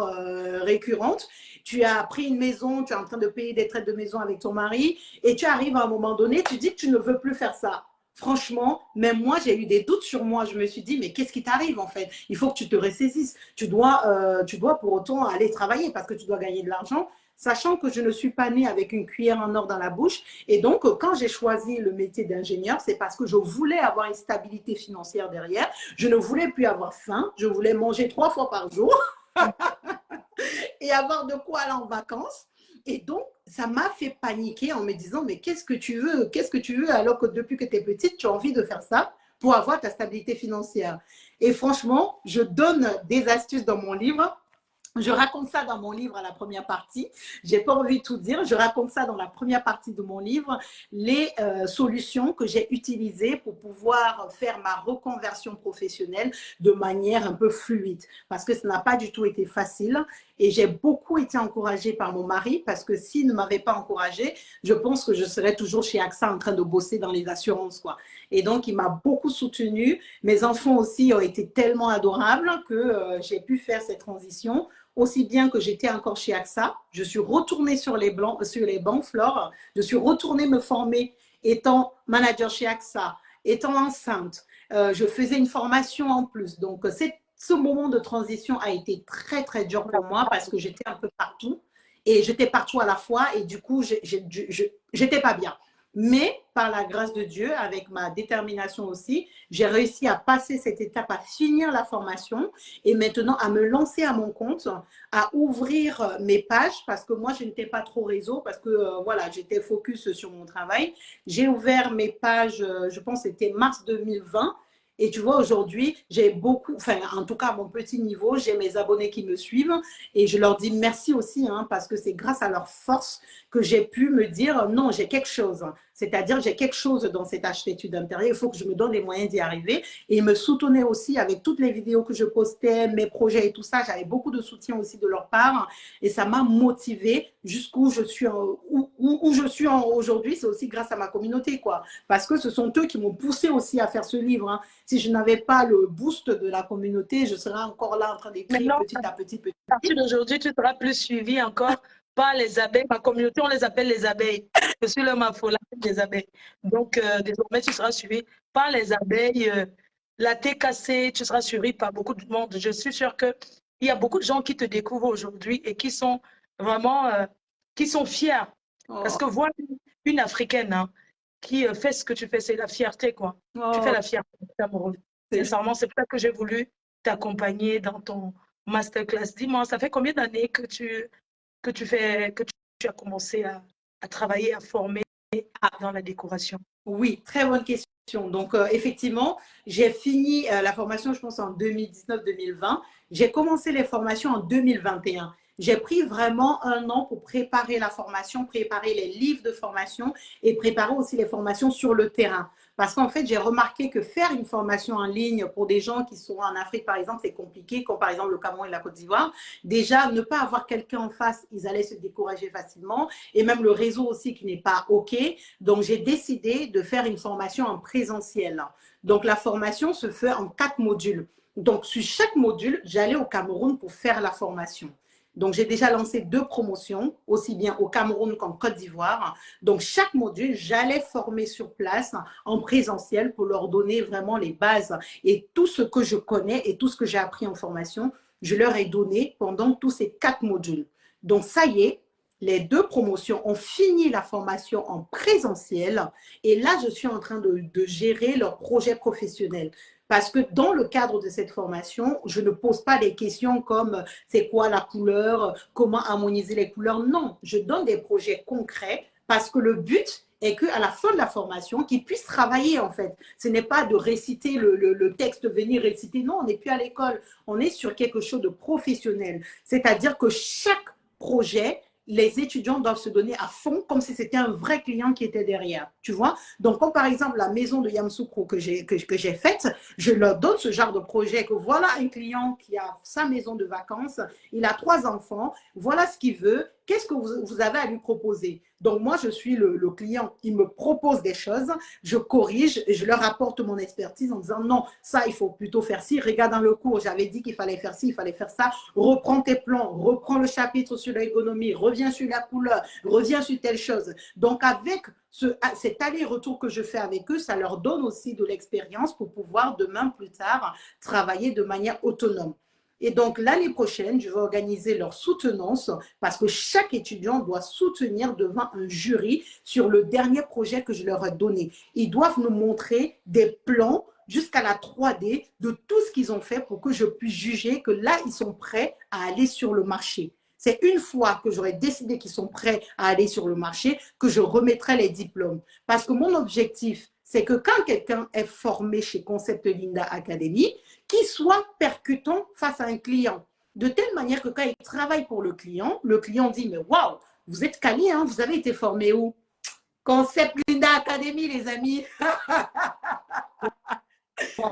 récurrente. Tu as pris une maison, tu es en train de payer des traites de maison avec ton mari et tu arrives à un moment donné, tu dis que tu ne veux plus faire ça. Franchement, même moi, j'ai eu des doutes sur moi. Je me suis dit, mais qu'est-ce qui t'arrive en fait? Il faut que tu te ressaisisses. Tu dois pour autant aller travailler parce que tu dois gagner de l'argent, sachant que je ne suis pas née avec une cuillère en or dans la bouche. Et donc, quand j'ai choisi le métier d'ingénieur, c'est parce que je voulais avoir une stabilité financière derrière. Je ne voulais plus avoir faim. Je voulais manger 3 fois par jour et avoir de quoi aller en vacances. Et donc, ça m'a fait paniquer en me disant, mais qu'est-ce que tu veux? Qu'est-ce que tu veux alors que depuis que tu es petite, tu as envie de faire ça pour avoir ta stabilité financière? Et franchement, je donne des astuces dans mon livre. Je raconte ça dans mon livre à la première partie. J'ai pas envie de tout dire. Je raconte ça dans la première partie de mon livre, les solutions que j'ai utilisées pour pouvoir faire ma reconversion professionnelle de manière un peu fluide. Parce que ça n'a pas du tout été facile. Et j'ai beaucoup été encouragée par mon mari parce que s'il ne m'avait pas encouragée, je pense que je serais toujours chez AXA en train de bosser dans les assurances, quoi. Et donc, il m'a beaucoup soutenue. Mes enfants aussi ont été tellement adorables que j'ai pu faire cette transition aussi bien que j'étais encore chez AXA. Je suis retournée sur les bancs, Flore. Je suis retournée me former étant manager chez AXA, étant enceinte. Je faisais une formation en plus. Donc, ce moment de transition a été très, très dur pour moi parce que j'étais un peu partout et j'étais partout à la fois et du coup, j'étais pas bien. Mais par la grâce de Dieu, avec ma détermination aussi, j'ai réussi à passer cette étape, à finir la formation et maintenant à me lancer à mon compte, à ouvrir mes pages parce que moi, je n'étais pas trop réseau parce que voilà, j'étais focus sur mon travail. J'ai ouvert mes pages, je pense que c'était mars 2020. Et tu vois, aujourd'hui, j'ai beaucoup, enfin, en tout cas, à mon petit niveau, j'ai mes abonnés qui me suivent et je leur dis merci aussi, hein, parce que c'est grâce à leur force que j'ai pu me dire non, j'ai quelque chose. C'est-à-dire, j'ai quelque chose dans cette architecture intérieure, il faut que je me donne les moyens d'y arriver. Et ils me soutenaient aussi avec toutes les vidéos que je postais, mes projets et tout ça. J'avais beaucoup de soutien aussi de leur part et ça m'a motivée jusqu'où je suis, où je suis aujourd'hui. C'est aussi grâce à ma communauté, quoi. Parce que ce sont eux qui m'ont poussé aussi à faire ce livre, hein. Si je n'avais pas le boost de la communauté, je serais encore là en train d'écrire petit à petit, petit À partir d'aujourd'hui, tu seras plus suivi encore par les abeilles. Ma communauté, on les appelle les abeilles. Je suis le mafola des abeilles. Donc, désormais, tu seras suivi par les abeilles. La TKC, tu seras suivi par beaucoup de monde. Je suis sûre qu'il y a beaucoup de gens qui te découvrent aujourd'hui et qui sont vraiment qui sont fiers. Parce que voir une Africaine, hein, qui fait ce que tu fais, c'est la fierté, quoi. Tu fais la fierté amoureuse. Sincèrement, c'est pour ça que j'ai voulu t'accompagner dans ton masterclass. Dis-moi, ça fait combien d'années que tu as commencé à travailler, à former dans la décoration? Oui, très bonne question. Donc, effectivement, j'ai fini la formation, je pense, en 2019-2020. J'ai commencé les formations en 2021. J'ai pris vraiment un an pour préparer la formation, préparer les livres de formation et préparer aussi les formations sur le terrain. Parce qu'en fait, j'ai remarqué que faire une formation en ligne pour des gens qui sont en Afrique, par exemple, c'est compliqué, comme par exemple le Cameroun et la Côte d'Ivoire. Déjà, ne pas avoir quelqu'un en face, ils allaient se décourager facilement. Et même le réseau aussi qui n'est pas OK. Donc, j'ai décidé de faire une formation en présentiel. Donc, la formation se fait en 4 modules. Donc, sur chaque module, j'allais au Cameroun pour faire la formation. Donc, j'ai déjà lancé 2 promotions, aussi bien au Cameroun qu'en Côte d'Ivoire. Donc, chaque module, j'allais former sur place en présentiel pour leur donner vraiment les bases. Et tout ce que je connais et tout ce que j'ai appris en formation, je leur ai donné pendant tous ces 4 modules. Donc, ça y est, les 2 promotions ont fini la formation en présentiel. Et là, je suis en train de gérer leur projet professionnel. Parce que dans le cadre de cette formation, je ne pose pas des questions comme c'est quoi la couleur, comment harmoniser les couleurs. Non, je donne des projets concrets parce que le but est qu'à la fin de la formation, qu'ils puissent travailler en fait. Ce n'est pas de réciter le texte, venir réciter. Non, on n'est plus à l'école. On est sur quelque chose de professionnel. C'est-à-dire que chaque projet, les étudiants doivent se donner à fond comme si c'était un vrai client qui était derrière, tu vois. Donc, comme par exemple la maison de Yamoussoukro que j'ai faite, je leur donne ce genre de projet que voilà un client qui a sa maison de vacances, il a 3 enfants, voilà ce qu'il veut, qu'est-ce que vous avez à lui proposer? Donc, moi, je suis le client, il me propose des choses, je corrige et je leur apporte mon expertise en disant non, ça, il faut plutôt faire ci. Regarde dans le cours, j'avais dit qu'il fallait faire ci, il fallait faire ça. Reprends tes plans, reprends le chapitre sur l'ergonomie, reviens sur la couleur, reviens sur telle chose. Donc, avec cet aller-retour que je fais avec eux, ça leur donne aussi de l'expérience pour pouvoir demain, plus tard, travailler de manière autonome. Et donc, l'année prochaine, je vais organiser leur soutenance parce que chaque étudiant doit soutenir devant un jury sur le dernier projet que je leur ai donné. Ils doivent nous montrer des plans jusqu'à la 3D de tout ce qu'ils ont fait pour que je puisse juger que là, ils sont prêts à aller sur le marché. C'est une fois que j'aurai décidé qu'ils sont prêts à aller sur le marché que je remettrai les diplômes. Parce que mon objectif, c'est que quand quelqu'un est formé chez Concept Linda Academy, qu'il soit percutant face à un client. De telle manière que quand il travaille pour le client dit, mais waouh, vous êtes calé, hein, vous avez été formé où? Concept Linda Academy, les amis.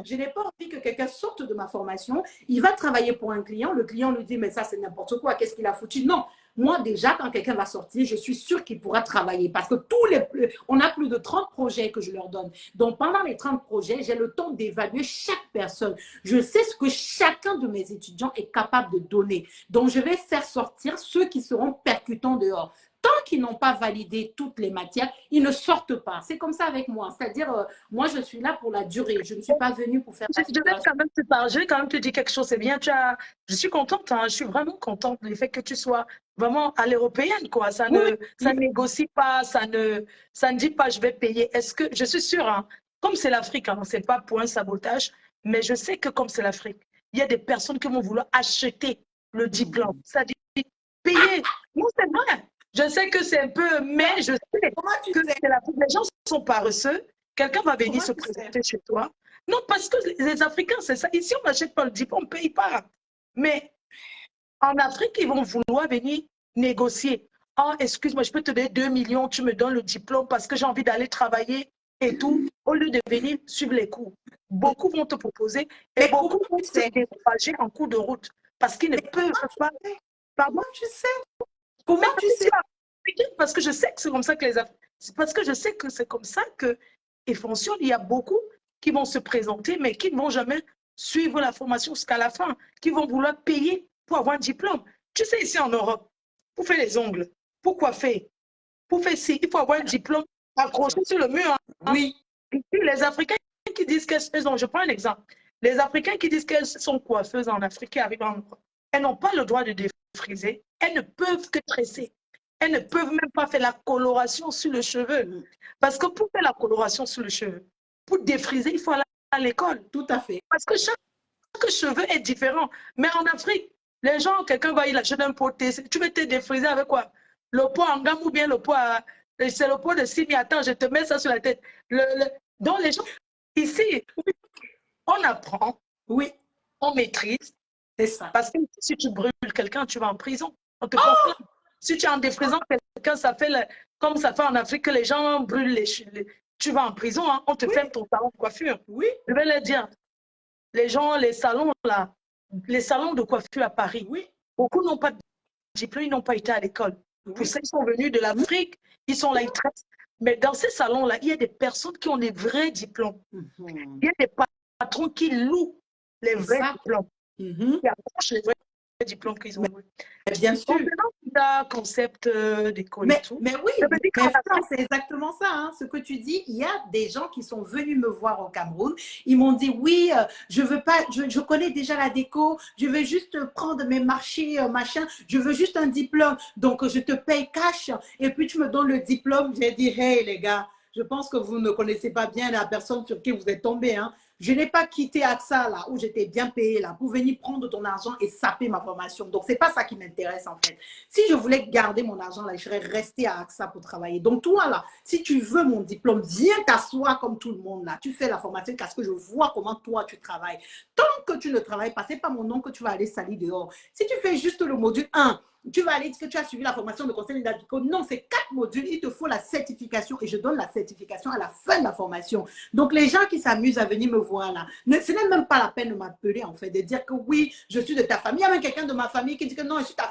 Je n'ai pas envie que quelqu'un sorte de ma formation, il va travailler pour un client, le client lui dit, mais ça c'est n'importe quoi, qu'est-ce qu'il a foutu? Non, moi déjà, quand quelqu'un va sortir, je suis sûre qu'il pourra travailler parce que on a plus de 30 projets que je leur donne. Donc pendant les 30 projets, j'ai le temps d'évaluer chaque personne. Je sais ce que chacun de mes étudiants est capable de donner. Donc je vais faire sortir ceux qui seront percutants dehors. Tant qu'ils n'ont pas validé toutes les matières, ils ne sortent pas. C'est comme ça avec moi. C'est-à-dire, moi, je suis là pour la durée. Je ne suis pas venue pour faire Je vais quand même te parler, je vais quand même te dire quelque chose. C'est bien, je suis contente, hein, je suis vraiment contente du fait que tu sois vraiment à l'européenne, quoi. Ça ne négocie pas, ça ne dit pas je vais payer. Est-ce que, je suis sûre, hein, comme c'est l'Afrique, hein, c'est pas pour un sabotage, mais je sais que comme c'est l'Afrique, il y a des personnes qui vont vouloir acheter le diplôme. Ça dit payer. Non, c'est vrai. Je sais que c'est un peu, mais je sais que c'est l'Afrique. Les gens sont paresseux. Quelqu'un va venir se présenter chez toi. Non, parce que les Africains, c'est ça. Ici, on n'achète pas le diplôme, on ne paye pas. Mais en Afrique, ils vont vouloir venir négocier. Oh, excuse-moi, je peux te donner 2 millions, tu me donnes le diplôme parce que j'ai envie d'aller travailler et tout, au lieu de venir suivre les cours. Beaucoup vont te proposer et beaucoup vont se décourager en cours de route parce qu'ils ne peuvent pas. Pardon, tu sais? Comment tu sais? Parce que je sais que c'est comme ça que parce que je sais que c'est comme ça que il fonctionne. Il y a beaucoup qui vont se présenter, mais qui ne vont jamais suivre la formation jusqu'à la fin, qui vont vouloir payer pour avoir un diplôme. Tu sais, ici en Europe, pour faire les ongles, pour coiffer, pour faire ci, il faut avoir un diplôme accroché sur le mur. Hein. Oui. Et puis les Africains qui disent qu'elles ont, je prends un exemple, les Africains qui disent qu'elles sont coiffeuses en Afrique, qui arrivent en Europe, elles n'ont pas le droit de défriser, elles ne peuvent que tresser. Elles ne peuvent même pas faire la coloration sur le cheveu. Parce que pour faire la coloration sur le cheveu, pour défriser, il faut aller à l'école. Tout à fait. Parce que chaque cheveu est différent. Mais en Afrique, les gens, quelqu'un va y lâcher un pot. Tu veux te défriser avec quoi? Le pot en gamme ou bien le pot à... C'est le pot de Simi. Attends, je te mets ça sur la tête. Donc les gens, ici, on apprend, oui, on maîtrise. C'est ça. Parce que si tu brûles quelqu'un, tu vas en prison. On te prend. Si tu es en défrisant quelqu'un, ça fait comme ça fait en Afrique que les gens brûlent tu vas en prison, hein, on te ferme ton salon de coiffure. Oui. Je vais leur dire, les gens, les salons là, les salons de coiffure à Paris, beaucoup n'ont pas de diplôme, ils n'ont pas été à l'école. Pour ceux qui sont venus de l'Afrique, ils sont là, ils traitent. Mais dans ces salons-là, il y a des personnes qui ont des vrais diplômes. Il y a des patrons qui louent les C'est vrais ça. diplômes. Mhm. Qui approchent les vrais diplômes qu'ils ont eu. Mais bien sûr. Concernant le concept d'école et tout, Mais je oui, me dis qu'en mais Flore, Afrique, c'est exactement ça, hein, ce que tu dis. Il y a des gens qui sont venus me voir au Cameroun. Ils m'ont dit, oui, je veux pas, je connais déjà la déco, je veux juste prendre mes marchés, machin, je veux juste un diplôme. Donc, je te paye cash et puis tu me donnes le diplôme. J'ai dit, hey les gars, je pense que vous ne connaissez pas bien la personne sur qui vous êtes tombé, hein. Je n'ai pas quitté AXA, là, où j'étais bien payé, là, pour venir prendre ton argent et saper ma formation. Donc, c'est pas ça qui m'intéresse, en fait. Si je voulais garder mon argent, là, je serais restée à AXA pour travailler. Donc, toi, là, si tu veux mon diplôme, viens t'asseoir comme tout le monde, là. Tu fais la formation parce que je vois comment toi, tu travailles. Tant que tu ne travailles pas, c'est pas mon nom que tu vas aller salir dehors. Si tu fais juste le module 1, tu vas aller dire que tu as suivi la formation de conseil d'advico. Non, c'est 4 modules. Il te faut la certification et je donne la certification à la fin de la formation. Donc, les gens qui s'amusent à venir me voir là, ce n'est même pas la peine de m'appeler en fait, de dire que oui, je suis de ta famille. Il y a même quelqu'un de ma famille qui dit que non, je suis ta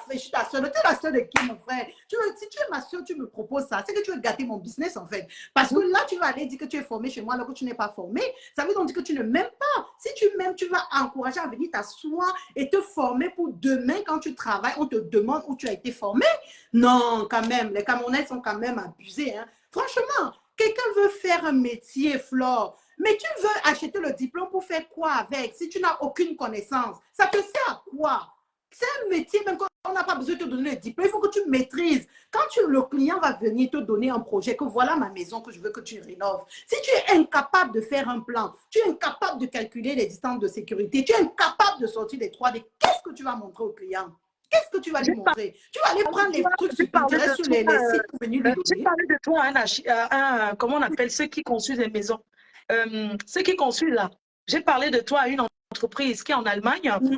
soeur. Tu es la soeur de qui, mon frère? Si tu es ma soeur, tu me proposes ça. C'est que tu veux gâter mon business en fait. Parce que là, tu vas aller dire que tu es formé chez moi alors que tu n'es pas formé. Ça veut donc dire que tu ne m'aimes pas. Si tu m'aimes, tu vas encourager à venir t'asseoir et te former pour demain quand tu travailles, on te demande où tu as été formé. Non, quand même, les Camerounais sont quand même abusés. Hein. Franchement, quelqu'un veut faire un métier, Flore, mais tu veux acheter le diplôme pour faire quoi avec si tu n'as aucune connaissance? Ça te sert à quoi? C'est un métier, même quand on n'a pas besoin de te donner le diplôme, il faut que tu maîtrises. Quand le client va venir te donner un projet, que voilà ma maison que je veux que tu rénoves, si tu es incapable de faire un plan, tu es incapable de calculer les distances de sécurité, tu es incapable de sortir des 3D, qu'est-ce que tu vas montrer au client? Qu'est-ce que tu vas lui j'ai parlé montrer? Tu vas aller prendre les trucs j'ai sur parlé Pinterest, de sur toi, les sites pour venir lui j'ai donner. parlé de toi comment on appelle ceux qui construisent les maisons. Ceux qui construisent là. J'ai parlé de toi à une entreprise qui est en Allemagne. Mm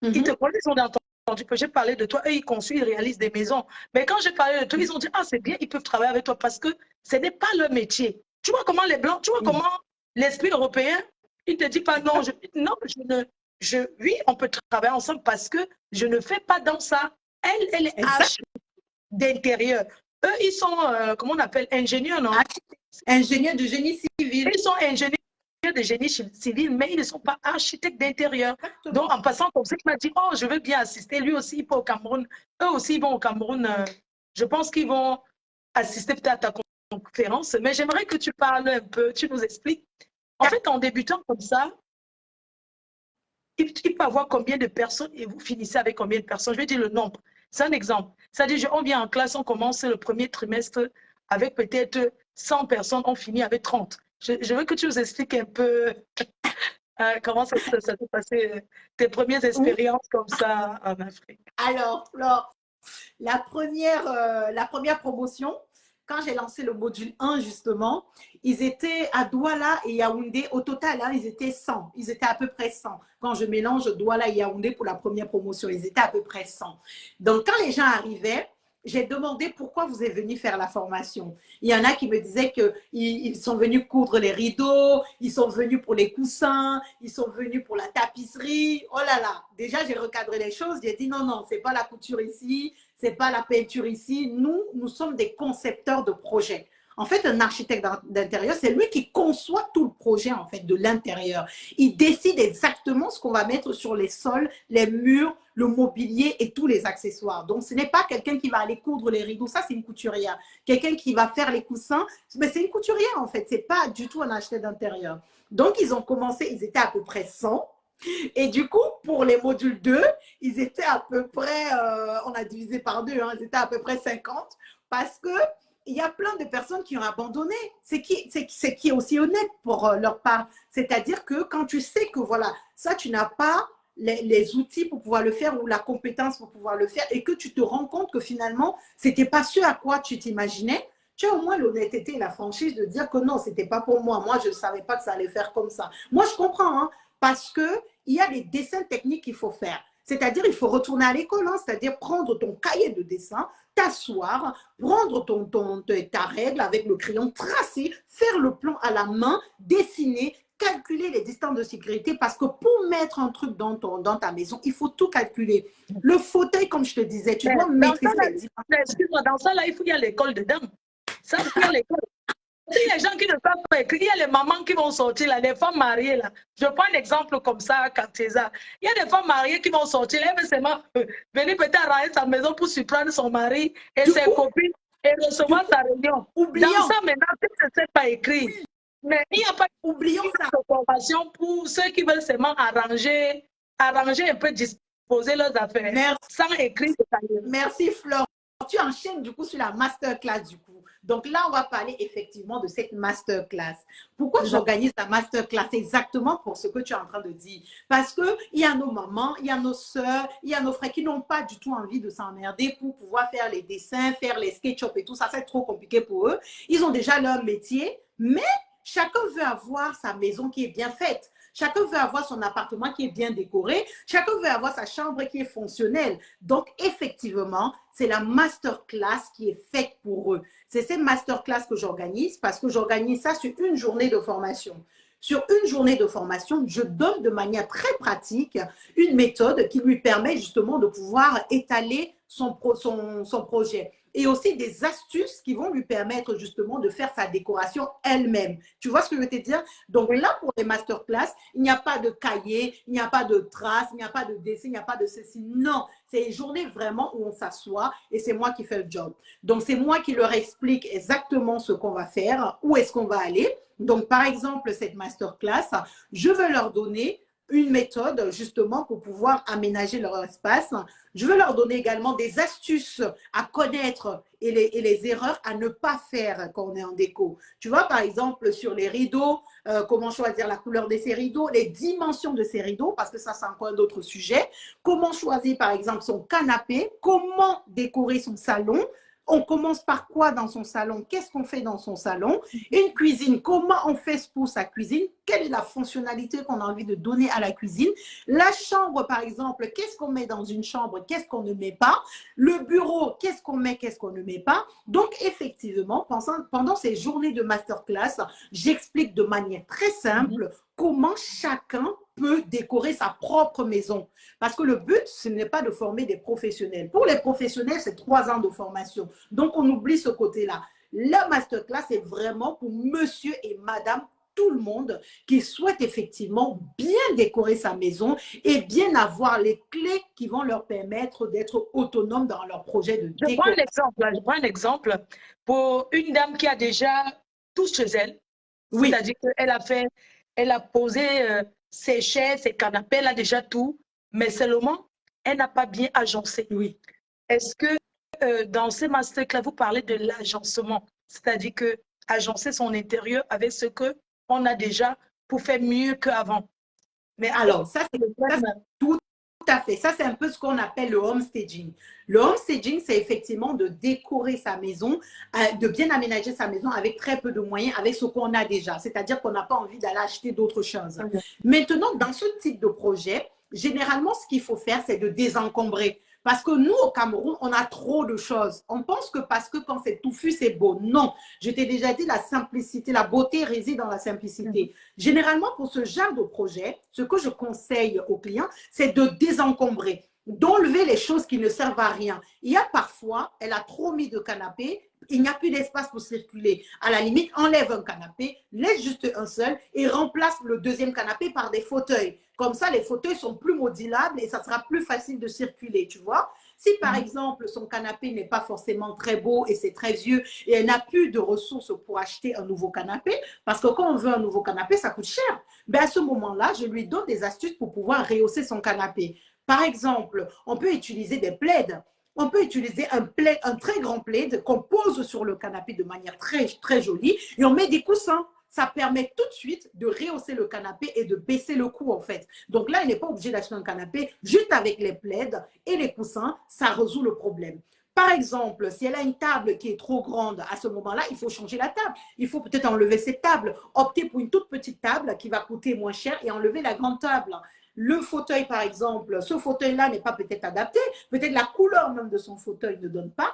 Ils te -hmm. connaissent, ils ont entendu que j'ai parlé de toi. Eux, ils construisent, ils réalisent des maisons. Mais quand j'ai parlé de toi, ils ont dit, ah, c'est bien, ils peuvent travailler avec toi parce que ce n'est pas leur métier. Tu vois comment les Blancs, tu vois comment l'esprit européen, il ne te dit pas non, non, oui, on peut travailler ensemble parce que je ne fais pas dans ça. Elle est Exact. d'intérieur. Eux, ils sont, comment on appelle, ingénieurs, non? Ingénieur de génie civil. Ils sont ingénieurs de génie civil, mais ils ne sont pas architectes d'intérieur. Donc, en passant comme ça, il m'a dit, oh, je veux bien assister. Lui aussi, il peut au Cameroun. Eux aussi, ils vont au Cameroun. Je pense qu'ils vont assister peut-être à ta conférence. Mais j'aimerais que tu parles un peu, tu nous expliques. En fait, en débutant comme ça, il peut avoir combien de personnes et vous finissez avec combien de personnes? Je vais dire le nombre. C'est un exemple. C'est-à-dire, on vient en classe, on commence le premier trimestre avec peut-être 100 personnes, on finit avec 30. Je veux que tu nous expliques un peu comment ça s'est passé, tes premières expériences comme ça en Afrique. Alors, la première promotion, quand j'ai lancé le module 1, justement, ils étaient à Douala et Yaoundé. Au total, hein, ils étaient 100. Ils étaient à peu près 100. Quand je mélange Douala et Yaoundé pour la première promotion, ils étaient à peu près 100. Donc, quand les gens arrivaient, j'ai demandé pourquoi vous êtes venus faire la formation. Il y en a qui me disaient qu'ils sont venus coudre les rideaux, ils sont venus pour les coussins, ils sont venus pour la tapisserie. Oh là là, déjà j'ai recadré les choses. J'ai dit non, non, c'est pas la couture ici, c'est pas la peinture ici. Nous sommes des concepteurs de projets. En fait, un architecte d'intérieur, c'est lui qui conçoit tout le projet en fait de l'intérieur. Il décide exactement ce qu'on va mettre sur les sols, les murs, le mobilier et tous les accessoires. Donc, ce n'est pas quelqu'un qui va aller coudre les rideaux. Ça, c'est une couturière. Quelqu'un qui va faire les coussins, mais c'est une couturière en fait. C'est pas du tout un architecte d'intérieur. Donc, ils ont commencé, ils étaient à peu près 100. Et du coup, pour les modules 2, ils étaient à peu près, on a divisé par 2, hein, ils étaient à peu près 50 parce que il y a plein de personnes qui ont abandonné. C'est qui est aussi honnête pour leur part. C'est-à-dire que quand tu sais que voilà, ça, tu n'as pas les outils pour pouvoir le faire ou la compétence pour pouvoir le faire et que tu te rends compte que finalement, ce n'était pas ce à quoi tu t'imaginais, tu as au moins l'honnêteté et la franchise de dire que non, ce n'était pas pour moi. Moi, je ne savais pas que ça allait faire comme ça. Moi, je comprends, hein, parce qu'il y a des dessins techniques qu'il faut faire. C'est-à-dire, il faut retourner à l'école, hein, c'est-à-dire prendre ton cahier de dessin, t'asseoir, prendre ta règle avec le crayon, tracer, faire le plan à la main, dessiner, calculer les distances de sécurité parce que pour mettre un truc dans ta maison, il faut tout calculer. Le fauteuil, comme je te disais, tu dois maîtriser les dimensions. Excuse-moi, dans ça, là, il faut y aller à l'école dedans. Ça, il faut y aller à l'école. Il y a des gens qui ne savent pas écrire, il y a les mamans qui vont sortir là, les femmes mariées là. Je prends un exemple comme ça, Cartéza. Il y a des femmes mariées qui vont sortir, elles veulent seulement venir peut-être arranger sa maison pour surprendre son mari et ses copines et recevoir sa réunion. Dans ça, maintenant, tu ne sais pas écrire. Oui. Mais il n'y a pas Oublions ça. de formation pour ceux qui veulent seulement arranger un peu, disposer leurs affaires Merci. sans écrire. Merci Flore. Tu enchaînes du coup sur la masterclass du coup. Donc là, on va parler effectivement de cette masterclass. Pourquoi j'organise la masterclass? Exactement pour ce que tu es en train de dire. Parce qu'il y a nos mamans, il y a nos soeurs, il y a nos frères qui n'ont pas du tout envie de s'emmerder pour pouvoir faire les dessins, faire les SketchUp et tout ça. C'est trop compliqué pour eux. Ils ont déjà leur métier, mais chacun veut avoir sa maison qui est bien faite. Chacun veut avoir son appartement qui est bien décoré. Chacun veut avoir sa chambre qui est fonctionnelle. Donc, effectivement, c'est la masterclass qui est faite pour eux. C'est cette masterclass que j'organise parce que j'organise ça sur une journée de formation. Sur une journée de formation, je donne de manière très pratique une méthode qui lui permet justement de pouvoir étaler son projet. Et aussi des astuces qui vont lui permettre justement de faire sa décoration elle-même. Tu vois ce que je veux te dire? Donc là, pour les masterclass, il n'y a pas de cahier, il n'y a pas de traces, il n'y a pas de dessin, il n'y a pas de ceci. Non, c'est une journée vraiment où on s'assoit et c'est moi qui fais le job. Donc, c'est moi qui leur explique exactement ce qu'on va faire, où est-ce qu'on va aller. Donc, par exemple, cette masterclass, je veux leur donner une méthode justement pour pouvoir aménager leur espace. Je veux leur donner également des astuces à connaître et les erreurs à ne pas faire quand on est en déco. Tu vois, par exemple, sur les rideaux, comment choisir la couleur de ces rideaux, les dimensions de ces rideaux, parce que ça, c'est encore un autre sujet. Comment choisir, par exemple, son canapé, comment décorer son salon. On commence par quoi dans son salon? Qu'est-ce qu'on fait dans son salon? Une cuisine, comment on fait pour sa cuisine? Quelle est la fonctionnalité qu'on a envie de donner à la cuisine? La chambre, par exemple, qu'est-ce qu'on met dans une chambre? Qu'est-ce qu'on ne met pas? Le bureau, qu'est-ce qu'on met? Qu'est-ce qu'on ne met pas? Donc, effectivement, pendant ces journées de masterclass, j'explique de manière très simple comment chacun peut décorer sa propre maison. Parce que le but, ce n'est pas de former des professionnels. Pour les professionnels, c'est 3 ans de formation. Donc, on oublie ce côté-là. La masterclass est vraiment pour monsieur et madame, tout le monde qui souhaite effectivement bien décorer sa maison et bien avoir les clés qui vont leur permettre d'être autonomes dans leur projet de décoration. Je prends un exemple pour une dame qui a déjà tout chez elle. Oui. C'est-à-dire qu'elle a posé ses chaises, ses canapés, elle a déjà tout, mais seulement, elle n'a pas bien agencé. Oui. Est-ce que dans ces masterclass, vous parlez de l'agencement, c'est-à-dire que agencer son intérieur avec ce qu'on a déjà pour faire mieux qu'avant? Mais alors, ça, c'est tout à fait. Ça, c'est un peu ce qu'on appelle le homestaging. Le homestaging, c'est effectivement de décorer sa maison, de bien aménager sa maison avec très peu de moyens, avec ce qu'on a déjà. C'est-à-dire qu'on n'a pas envie d'aller acheter d'autres choses. Maintenant, dans ce type de projet, généralement, ce qu'il faut faire, c'est de désencombrer. Parce que nous, au Cameroun, on a trop de choses. On pense que parce que quand c'est touffu, c'est beau. Non, je t'ai déjà dit, la simplicité, la beauté réside dans la simplicité. Généralement, pour ce genre de projet, ce que je conseille aux clients, c'est de désencombrer, d'enlever les choses qui ne servent à rien. Il y a parfois, elle a trop mis de canapé, il n'y a plus d'espace pour circuler. À la limite, enlève un canapé, laisse juste un seul et remplace le deuxième canapé par des fauteuils. Comme ça, les fauteuils sont plus modulables et ça sera plus facile de circuler, tu vois. Si par exemple, son canapé n'est pas forcément très beau et c'est très vieux et elle n'a plus de ressources pour acheter un nouveau canapé, parce que quand on veut un nouveau canapé, ça coûte cher. Ben à ce moment-là, je lui donne des astuces pour pouvoir rehausser son canapé. Par exemple, on peut utiliser des plaids. On peut utiliser un très grand plaid qu'on pose sur le canapé de manière très, très jolie et on met des coussins. Ça permet tout de suite de rehausser le canapé et de baisser le coût en fait. Donc là, il n'est pas obligé d'acheter un canapé. Juste avec les plaids et les coussins, ça résout le problème. Par exemple, si elle a une table qui est trop grande, à ce moment-là, il faut changer la table. Il faut peut-être enlever cette table, opter pour une toute petite table qui va coûter moins cher et enlever la grande table. Le fauteuil, par exemple, ce fauteuil-là n'est pas peut-être adapté. Peut-être la couleur même de son fauteuil ne donne pas.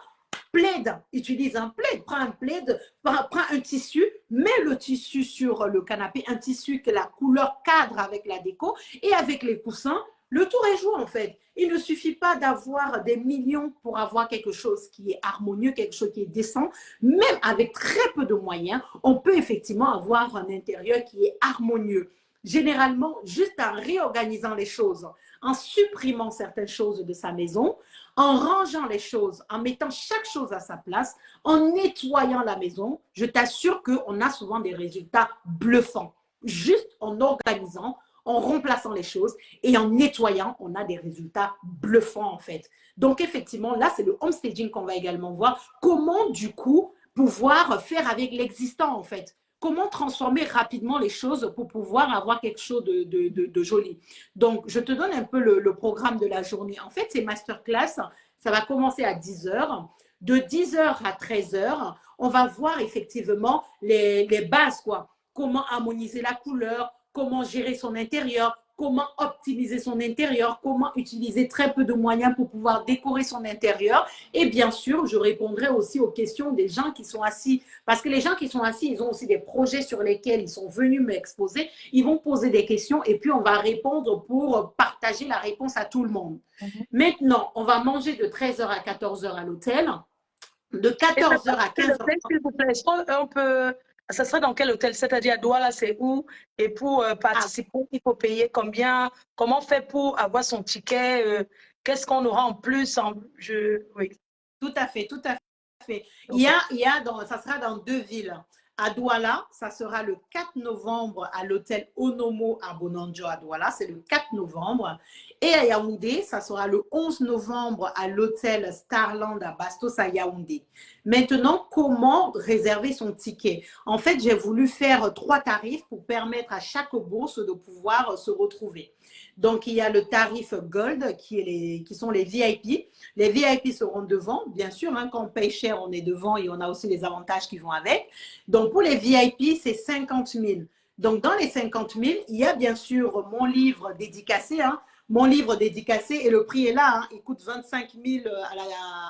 Plaid, utilise un plaid, prends un plaid, prends un tissu, mets le tissu sur le canapé, un tissu que la couleur cadre avec la déco et avec les coussins, Le tour est joué en fait. Il ne suffit pas d'avoir des millions pour avoir quelque chose qui est harmonieux, quelque chose qui est décent. Même avec très peu de moyens, on peut effectivement avoir un intérieur qui est harmonieux. Généralement, juste en réorganisant les choses, en supprimant certaines choses de sa maison, en rangeant les choses, en mettant chaque chose à sa place, en nettoyant la maison, je t'assure qu'on a souvent des résultats bluffants. Juste en organisant, en remplaçant les choses et en nettoyant, on a des résultats bluffants en fait. Donc effectivement, là, c'est le homestaging qu'on va également voir. Comment du coup pouvoir faire avec l'existant en fait. Comment transformer rapidement les choses pour pouvoir avoir quelque chose de joli. Donc, je te donne un peu le programme de la journée. En fait, c'est masterclass. Ça va commencer à 10 heures. De 10 heures à 13 heures, on va voir effectivement les bases, quoi. Comment harmoniser la couleur, comment gérer son intérieur, comment optimiser son intérieur, comment utiliser très peu de moyens pour pouvoir décorer son intérieur. Et bien sûr, je répondrai aussi aux questions des gens qui sont assis. Parce que les gens qui sont assis, ils ont aussi des projets sur lesquels ils sont venus m'exposer. Ils vont poser des questions et puis on va répondre pour partager la réponse à tout le monde. Maintenant, on va manger de 13 heures à 14 heures à l'hôtel. De 14 heures à 15 heures. S'il vous plaît, est-ce qu'on peut... Ça serait dans quel hôtel? C'est-à-dire à Douala, c'est où? Et pour participer, il faut payer combien? Comment on fait pour avoir son ticket? Qu'est-ce qu'on aura en plus? Oui. Tout à fait, tout à fait. Okay. Ça sera dans 2 villes. À Douala, ça sera le 4 novembre à l'hôtel Onomo à Bonanjo à Douala, c'est le 4 novembre. Et à Yaoundé, ça sera le 11 novembre à l'hôtel Starland à Bastos à Yaoundé. Maintenant, comment réserver son ticket? En fait, j'ai voulu faire 3 tarifs pour permettre à chaque bourse de pouvoir se retrouver. Donc, il y a le tarif Gold qui sont les VIP. Les VIP seront devant, bien sûr. Hein, quand on paye cher, on est devant et on a aussi les avantages qui vont avec. Donc, pour les VIP, c'est 50 000. Donc, dans les 50 000, il y a bien sûr mon livre dédicacé. Hein, mon livre dédicacé et le prix est là. Hein, il coûte 25 000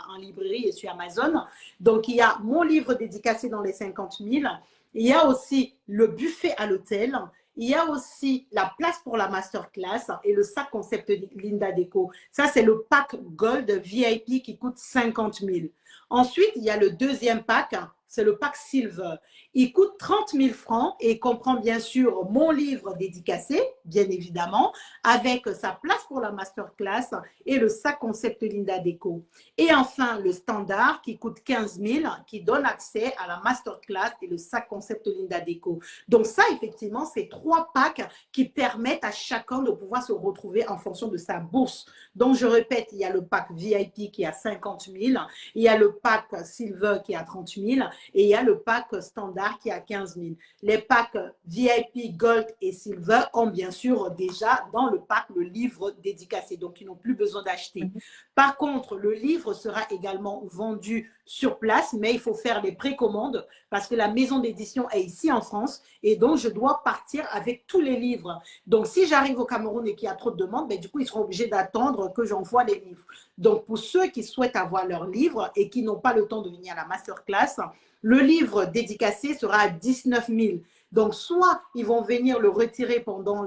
en librairie et sur Amazon. Donc, il y a mon livre dédicacé dans les 50 000. Il y a aussi le buffet à l'hôtel. Il y a aussi la place pour la masterclass et le sac concept Linda Deco. Ça, c'est le pack Gold VIP qui coûte 50 000. Ensuite, il y a le deuxième pack, c'est le pack Silver. Il coûte 30 000 francs et comprend bien sûr mon livre dédicacé, bien évidemment, avec sa place pour la masterclass et le sac concept Linda Deco. Et enfin, le standard qui coûte 15 000, qui donne accès à la masterclass et le sac concept Linda Deco. Donc ça, effectivement, c'est 3 packs qui permettent à chacun de pouvoir se retrouver en fonction de sa bourse. Donc, je répète, il y a le pack VIP qui est à 50 000, il y a le pack Silver qui est à 30 000 et il y a le pack standard qui est à 15 000. Les packs VIP, Gold et Silver ont bien sûr déjà dans le pack le livre dédicacé, donc ils n'ont plus besoin d'acheter. Par contre, le livre sera également vendu sur place, mais il faut faire des précommandes parce que la maison d'édition est ici en France et donc je dois partir avec tous les livres. Donc, si j'arrive au Cameroun et qu'il y a trop de demandes, ben, du coup, ils seront obligés d'attendre que j'envoie les livres. Donc, pour ceux qui souhaitent avoir leurs livres et qui n'ont pas le temps de venir à la masterclass, le livre dédicacé sera à 19 000. Donc, soit ils vont venir le retirer pendant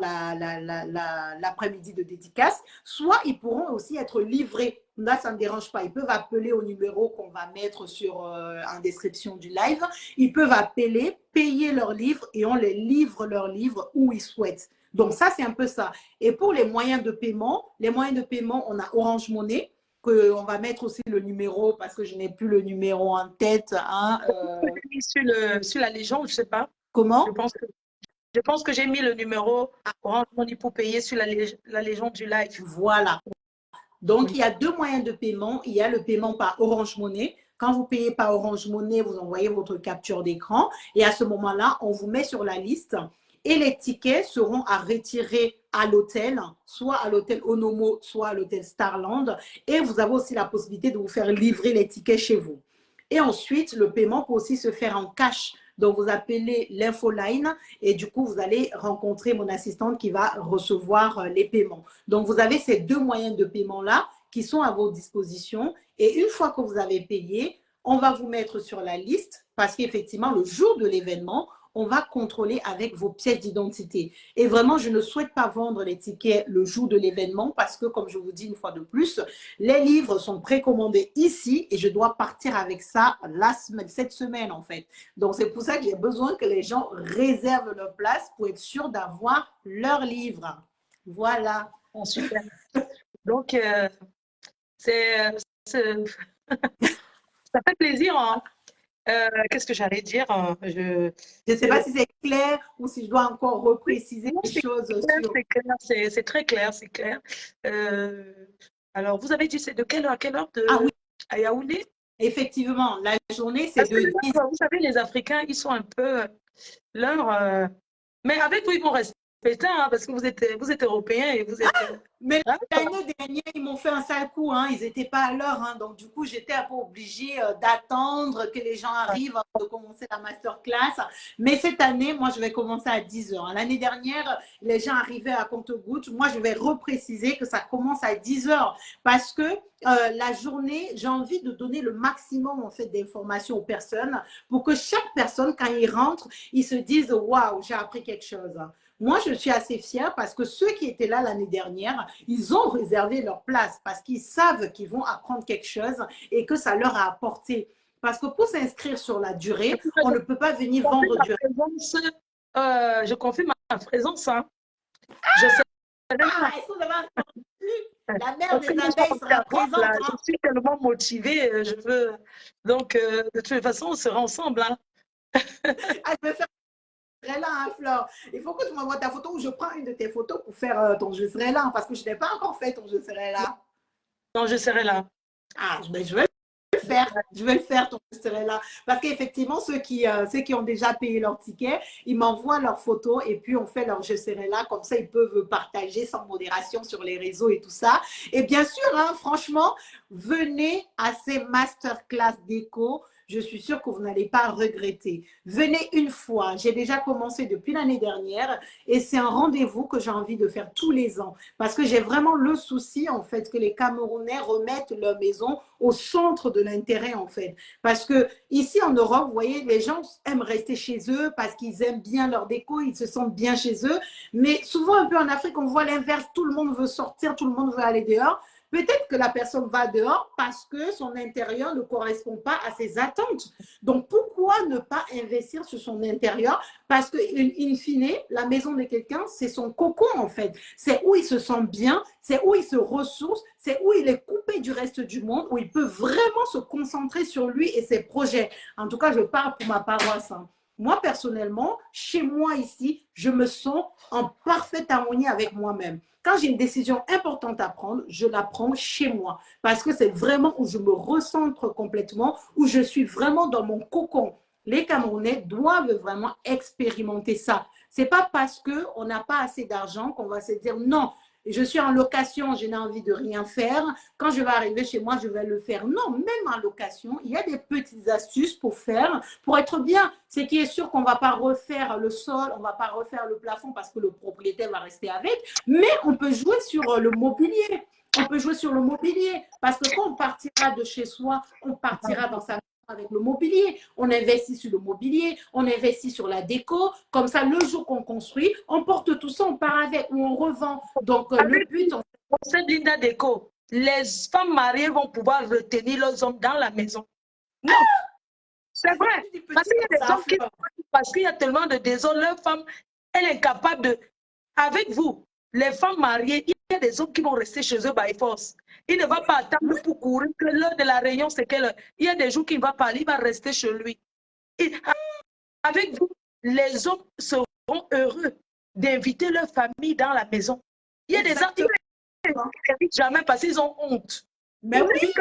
l'après-midi de dédicace, soit ils pourront aussi être livrés. Là, ça ne me dérange pas. Ils peuvent appeler au numéro qu'on va mettre en description du live. Ils peuvent appeler, payer leurs livres et on les livre leurs livres où ils souhaitent. Donc, ça, c'est un peu ça. Et pour les moyens de paiement, on a Orange Money, qu'on va mettre aussi le numéro parce que je n'ai plus le numéro en tête. Hein, sur la Légion, je ne sais pas. Comment? Je pense que j'ai mis le numéro Orange Money pour payer sur la Légion du live. Voilà. Donc, il y a 2 moyens de paiement. Il y a le paiement par Orange Money. Quand vous payez par Orange Money, vous envoyez votre capture d'écran et à ce moment-là, on vous met sur la liste et les tickets seront à retirer à l'hôtel, soit à l'hôtel Onomo, soit à l'hôtel Starland. Et vous avez aussi la possibilité de vous faire livrer les tickets chez vous. Et ensuite, le paiement peut aussi se faire en cash. Donc, vous appelez l'infoline et du coup, vous allez rencontrer mon assistante qui va recevoir les paiements. Donc, vous avez ces 2 moyens de paiement-là qui sont à vos dispositions. Et une fois que vous avez payé, on va vous mettre sur la liste parce qu'effectivement, le jour de l'événement, on va contrôler avec vos pièces d'identité. Et vraiment, je ne souhaite pas vendre les tickets le jour de l'événement parce que, comme je vous dis une fois de plus, les livres sont précommandés ici et je dois partir avec ça cette semaine en fait. Donc, c'est pour ça que j'ai besoin que les gens réservent leur place pour être sûr d'avoir leur livre. Voilà. Oh, super. Donc, c'est, ça fait plaisir. Hein. Qu'est-ce que j'allais dire? Je ne sais pas si c'est clair ou si je dois encore repréciser les choses. C'est clair, c'est très clair, c'est clair. Alors, vous avez dit c'est de quelle heure à quelle heure à Yaoundé? Effectivement, la journée, c'est de 10. Vous savez, les Africains, ils sont un peu leur... Mais avec vous, ils vont respecter, hein, parce que vous êtes européens et vous êtes... Mais l'année dernière, ils m'ont fait un sale coup. Hein. Ils n'étaient pas à l'heure. Hein. Donc, du coup, j'étais un peu obligée d'attendre que les gens arrivent avant de commencer la masterclass. Mais cette année, moi, je vais commencer à 10 h. L'année dernière, les gens arrivaient à compte-gouttes. Moi, je vais repréciser que ça commence à 10 h parce que la journée, j'ai envie de donner le maximum en fait d'informations aux personnes pour que chaque personne, quand ils rentrent, ils se disent « Waouh, j'ai appris quelque chose ». Moi, je suis assez fière parce que ceux qui étaient là l'année dernière, ils ont réservé leur place parce qu'ils savent qu'ils vont apprendre quelque chose et que ça leur a apporté. Parce que pour s'inscrire sur la durée, on ne peut pas venir vendre du rêve. Je confirme ma présence. Hein. Je sais. Est-ce que vous avez entendu? La mère des abeilles sera présente. Là, je suis tellement motivée. Je veux... Donc, de toute façon, on sera ensemble. Hein. Je vais faire là, hein, Flore. Il faut que tu m'envoies ta photo ou je prends une de tes photos pour faire ton Je serai là parce que je n'ai pas encore fait ton Je serai là. Non, je serai là. Ah, je vais le faire. Je vais le faire ton Je serai là. Parce qu'effectivement, ceux qui ont déjà payé leur ticket, ils m'envoient leurs photos et puis on fait leur Je serai là. Comme ça, ils peuvent partager sans modération sur les réseaux et tout ça. Et bien sûr, hein, franchement, venez à ces masterclass déco. Je suis sûre que vous n'allez pas regretter. Venez une fois. J'ai déjà commencé depuis l'année dernière et c'est un rendez-vous que j'ai envie de faire tous les ans parce que j'ai vraiment le souci en fait que les Camerounais remettent leur maison au centre de l'intérêt en fait. Parce que ici en Europe, vous voyez, les gens aiment rester chez eux parce qu'ils aiment bien leur déco, ils se sentent bien chez eux. Mais souvent un peu en Afrique, on voit l'inverse. Tout le monde veut sortir, tout le monde veut aller dehors. Peut-être que la personne va dehors parce que son intérieur ne correspond pas à ses attentes. Donc, pourquoi ne pas investir sur son intérieur? Parce que, in fine, la maison de quelqu'un, c'est son cocon, en fait. C'est où il se sent bien, c'est où il se ressource, c'est où il est coupé du reste du monde, où il peut vraiment se concentrer sur lui et ses projets. En tout cas, je parle pour ma paroisse. Hein. Moi, personnellement, chez moi ici, je me sens en parfaite harmonie avec moi-même. Quand j'ai une décision importante à prendre, je la prends chez moi parce que c'est vraiment où je me recentre complètement, où je suis vraiment dans mon cocon. Les Camerounais doivent vraiment expérimenter ça. Ce n'est pas parce qu'on n'a pas assez d'argent qu'on va se dire non, je suis en location, je n'ai envie de rien faire. Quand je vais arriver chez moi, je vais le faire. Non, même en location, il y a des petites astuces pour faire, pour être bien. Ce qui est sûr qu'on ne va pas refaire le sol, on ne va pas refaire le plafond parce que le propriétaire va rester avec, mais on peut jouer sur le mobilier. On peut jouer sur le mobilier parce que quand on partira de chez soi, on partira dans sa avec le mobilier. On investit sur le mobilier, on investit sur la déco. Comme ça, le jour qu'on construit, on porte tout ça, on part avec ou on revend. Donc, le but... Cette Linda Déco, les femmes mariées vont pouvoir retenir leurs hommes dans la maison. Non, c'est vrai. Parce qu'il y a des hommes qui... Parce qu'il y a tellement de désordre, leur femme, elle est capable de... Avec vous, les femmes mariées, il y a des hommes qui vont rester chez eux by force. Il ne va pas attendre pour courir que l'heure de la réunion, c'est quelle heure. Il y a des jours qu'il ne va pas aller, il va rester chez lui. Et avec vous, les hommes seront heureux d'inviter leur famille dans la maison. Il y a des hommes qui n'invitent jamais parce qu'ils ont honte. Mais oui.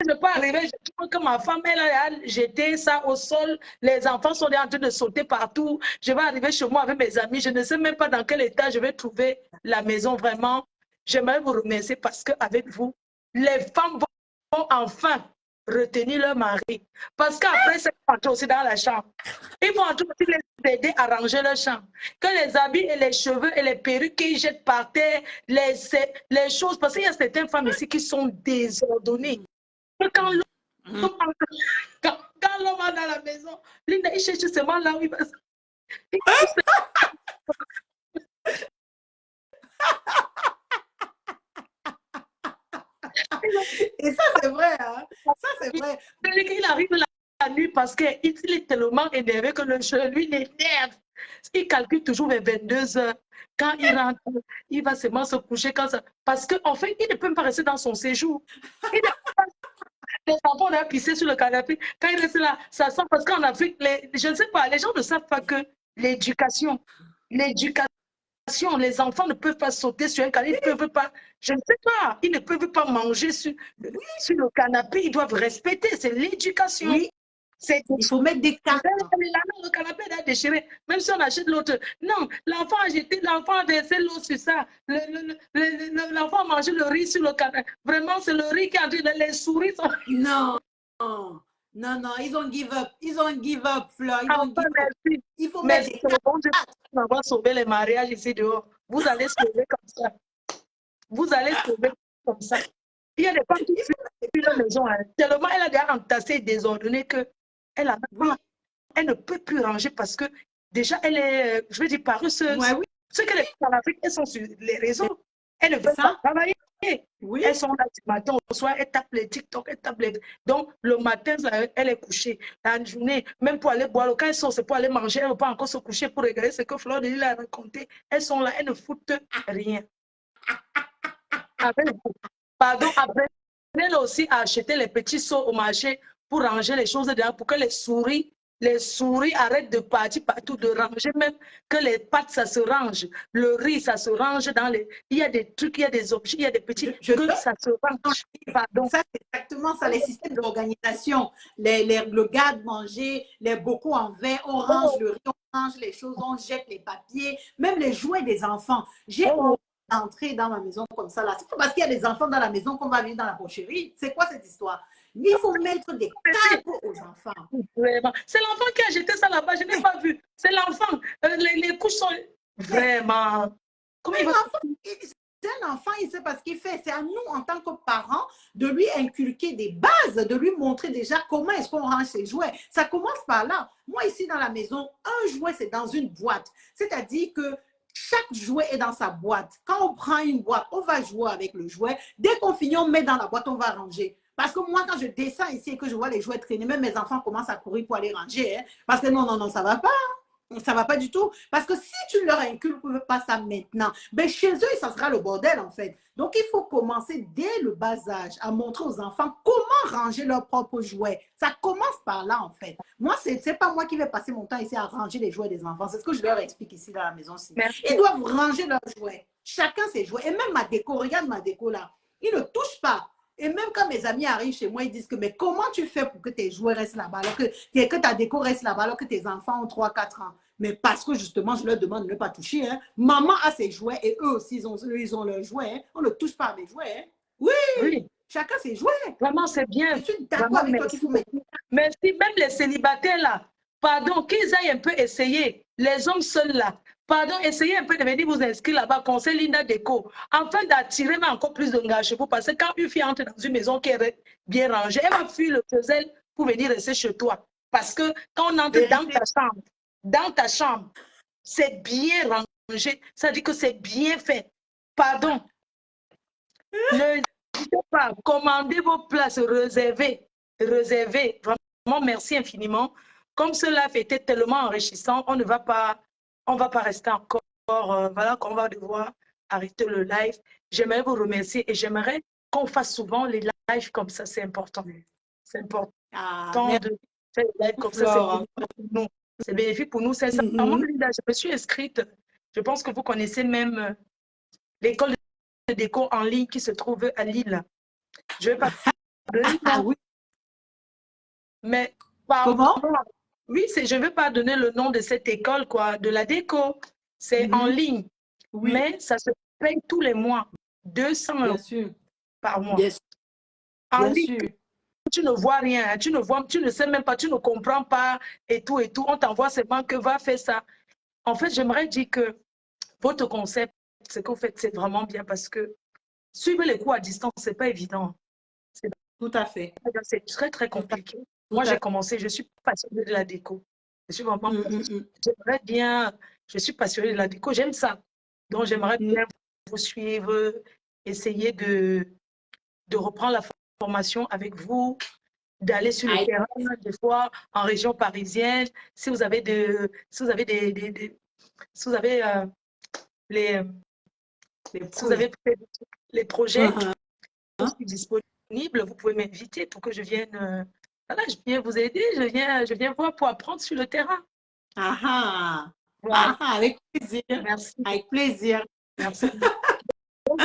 Je peux arriver, je trouve que ma femme, elle a jeté ça au sol, les enfants sont en train de sauter partout. Je vais arriver chez moi avec mes amis, je ne sais même pas dans quel état je vais trouver la maison vraiment. J'aimerais vous remercier parce qu'avec vous, les femmes vont enfin retenir leur mari. Parce qu'après, c'est entrer aussi dans la chambre. Ils vont aussi les aider à ranger leur chambre. Que les habits et les cheveux et les perruques qu'ils jettent par terre, les choses, parce qu'il y a certaines femmes ici qui sont désordonnées. Quand l'homme est dans la maison, Linda, il cherche seulement là où il va. Et ça, c'est vrai, hein? Ça, c'est vrai. Il arrive la nuit parce qu'il est tellement énervé que le jeu, lui, l'énerve. Il calcule toujours vers 22 heures. Quand il rentre, il va seulement se coucher quand ça. Parce qu'en fait, il ne peut même pas rester dans son séjour. Il ne peut pas. Les enfants ont pissé sur le canapé. Quand il reste là, ça sent parce qu'en Afrique, je ne sais pas, les gens ne savent pas que l'éducation, l'éducation, les enfants ne peuvent pas sauter sur un canapé, ils ne peuvent pas, je ne sais pas, ils ne peuvent pas manger sur le canapé, ils doivent respecter, c'est l'éducation. Oui, il faut mettre des cadres. Le canapé est déchiré, même si on achète l'autre. Non, l'enfant a jeté, l'enfant a versé l'eau sur ça. L'enfant a mangé le riz sur le canapé. Vraiment, c'est le riz qui a dit, les souris sont... Non, non, non, ils ont give up. Ils ont give up, Fleur. Ils ont give up. Merci. Il faut Merci mettre des cadres. bon Dieu pour avoir sauvé les mariages ici dehors. Vous allez sauver comme ça. Vous allez sauver comme ça. Il y a des femmes qui fuient la maison. Hein. Tellement elle a déjà entassé et désordonné qu'elle a Oui. Elle ne peut plus ranger parce que déjà, elle est, je veux dire, paresseuse. Ouais, oui. Ce qu'elle est en Afrique, elles sont sur les réseaux. Elles ne veulent pas travailler. Oui. Elles sont là du matin au soir, elles tapent les TikTok, elles tapent les... Donc, le matin, elle est couchée. La journée, même pour aller boire, quand elles sont, c'est pour aller manger, elles ne vont pas encore se coucher pour regarder ce que Fleur de Lille a raconté. Elles sont là, elles ne foutent rien. Pardon, apprenez aussi à acheter les petits seaux au marché pour ranger les choses dedans, pour que les souris arrêtent de partir partout, de ranger même, que les pâtes, ça se range, le riz, ça se range dans les... Il y a des trucs, il y a des objets, il y a des petits... que ça se range. Pardon. Ça, c'est exactement ça, les systèmes d'organisation. Le garde-manger, les bocaux en verre, on range le riz, on range les choses, on jette les papiers, même les jouets des enfants. J'ai entrer dans ma maison comme ça, là. C'est pas parce qu'il y a des enfants dans la maison qu'on va vivre dans la porcherie. C'est quoi cette histoire? Il faut mettre des cadres aux enfants. Vraiment. C'est l'enfant qui a jeté ça là-bas, je n'ai pas vu. C'est l'enfant. Les couches sont... Vraiment. Comment il va... C'est un enfant, il sait pas ce qu'il fait. C'est à nous, en tant que parents, de lui inculquer des bases, de lui montrer déjà comment est-ce qu'on range ses jouets. Ça commence par là. Moi, ici, dans la maison, un jouet, c'est dans une boîte. C'est-à-dire que chaque jouet est dans sa boîte. Quand on prend une boîte, on va jouer avec le jouet. Dès qu'on finit, on met dans la boîte, on va ranger. Parce que moi, quand je descends ici et que je vois les jouets traîner, même mes enfants commencent à courir pour aller ranger. Hein, parce que non, non, non, ça ne va pas. Ça ne va pas du tout. Parce que si tu leur inculques pas ça maintenant, ben chez eux, ça sera le bordel en fait. Donc, il faut commencer dès le bas âge à montrer aux enfants comment ranger leurs propres jouets. Ça commence par là en fait. Moi, ce n'est pas moi qui vais passer mon temps ici à ranger les jouets des enfants. C'est ce que je leur explique ici dans la maison. Ils doivent ranger leurs jouets. Chacun ses jouets. Et même ma déco, regarde ma déco là. Ils ne touchent pas. Et même quand mes amis arrivent chez moi, ils disent que mais comment tu fais pour que tes jouets restent là-bas, alors que ta déco reste là-bas, alors que tes enfants ont 3-4 ans. Mais parce que justement, je leur demande de ne pas toucher. Hein. Maman a ses jouets et eux aussi, ils ont leurs jouets. Hein. On ne touche pas à mes jouets. Hein. Oui, chacun ses jouets. Vraiment, c'est bien. Je suis d'accord avec toi qu'il faut mettre. Merci. Même les célibataires là, pardon, qu'ils aillent un peu essayer. Les hommes seuls là, pardon, essayez un peu de venir vous inscrire là-bas, conseil Linda Déco, afin d'attirer encore plus d'engagement. Parce que quand une fille entre dans une maison qui est bien rangée, elle va fuir le faisel pour venir rester chez toi. Parce que quand on entre dans ta chambre, c'est bien rangé. Ça dit que c'est bien fait. Pardon. Ne dites pas, commandez vos places, réservez. Vraiment, merci infiniment. Comme cela a été tellement enrichissant, on ne va pas rester encore, voilà qu'on va devoir arrêter le live. J'aimerais vous remercier et j'aimerais qu'on fasse souvent les lives comme ça, c'est important. C'est important de faire les lives comme ça, c'est bénéfique pour nous. C'est ça. Je me suis inscrite, je pense que vous connaissez même l'école de déco en ligne qui se trouve à Lille. Je vais pas... oui. Mais comment? Oui, je ne veux pas donner le nom de cette école, quoi, de la déco. C'est en ligne. Oui. Mais ça se paye tous les mois. 200 € par mois. En ligne, tu ne vois rien. Tu ne sais même pas, tu ne comprends pas et tout et tout. On t'envoie seulement que va faire ça. En fait, j'aimerais dire que votre concept, ce que vous faites, c'est vraiment bien parce que suivre les cours à distance, ce n'est pas évident. Tout à fait. C'est très, très compliqué. Moi, j'ai commencé, je suis passionnée de la déco. Je suis vraiment, Mm. j'aimerais bien, je suis passionnée de la déco, j'aime ça. Donc, j'aimerais Mm. bien vous suivre, essayer de reprendre la formation avec vous, d'aller sur le Avec terrain, des fois en région parisienne. Si vous avez, si vous avez si vous avez les, les si vous avez projets. les projets, Mhm. je suis disponible, vous pouvez m'inviter pour que je vienne, voilà, je viens vous aider, je viens voir pour apprendre sur le terrain. Ah, ah. Voilà, Ah, ah, avec plaisir. merci, Avec plaisir. merci. Donc,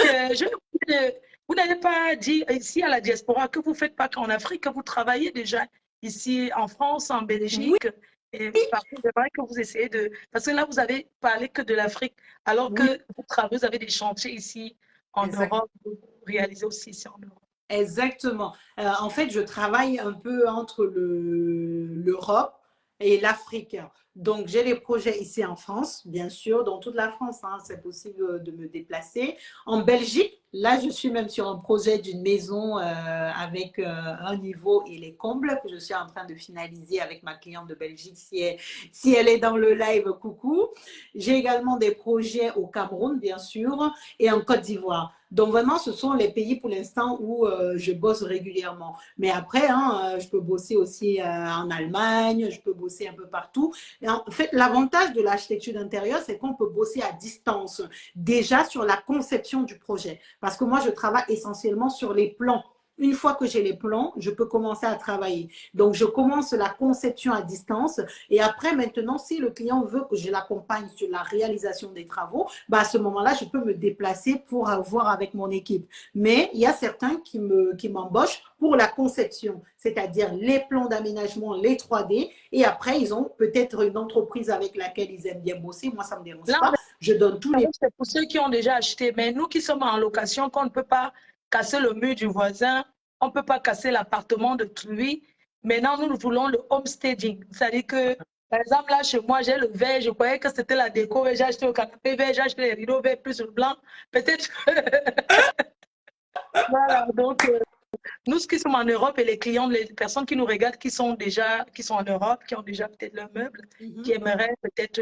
vous n'avez pas dit ici à la diaspora que vous ne faites pas qu'en Afrique, que vous travaillez déjà ici en France, en Oui, Belgique et partout. J'aimerais que vous essayez de... Parce que là, vous avez parlé que de l'Afrique, alors oui, que vous travaillez, vous avez des chantiers ici en exact. Europe, vous réalisez aussi ici en Europe. Exactement. En fait, je travaille un peu entre l'Europe et l'Afrique. Donc, j'ai des projets ici en France, bien sûr, dans toute la France, hein, c'est possible de me déplacer. En Belgique, là, je suis même sur un projet d'une maison avec un niveau et les combles que je suis en train de finaliser avec ma cliente de Belgique. Si elle est dans le live, coucou. J'ai également des projets au Cameroun, bien sûr, et en Côte d'Ivoire. Donc, vraiment, ce sont les pays pour l'instant où je bosse régulièrement. Mais après, hein, je peux bosser aussi en Allemagne, je peux bosser un peu partout. Et en fait, l'avantage de l'architecture d'intérieur, c'est qu'on peut bosser à distance, déjà sur la conception du projet. Parce que moi, je travaille essentiellement sur les plans. Une fois que j'ai les plans, je peux commencer à travailler. Donc, je commence la conception à distance. Et après, maintenant, si le client veut que je l'accompagne sur la réalisation des travaux, bah à ce moment-là, je peux me déplacer pour voir avec mon équipe. Mais il y a certains qui m'embauchent pour la conception, c'est-à-dire les plans d'aménagement, les 3D. Et après, ils ont peut-être une entreprise avec laquelle ils aiment bien bosser. Moi, ça ne me dérange Là, pas. Je donne tous les... c'est pour ceux qui ont déjà acheté. Mais nous qui sommes en location, qu'on ne peut pas casser le mur du voisin, on ne peut pas casser l'appartement de lui. Maintenant, nous voulons le homesteading. C'est-à-dire que, par exemple, là, chez moi, j'ai le vert. Je croyais que c'était la déco. J'ai acheté le canapé vert, j'ai acheté les rideaux verts plus le blanc. Peut-être. Voilà. Donc, nous qui sommes en Europe et les clients, les personnes qui nous regardent, qui sont en Europe, qui ont déjà peut-être leur meuble, qui aimeraient peut-être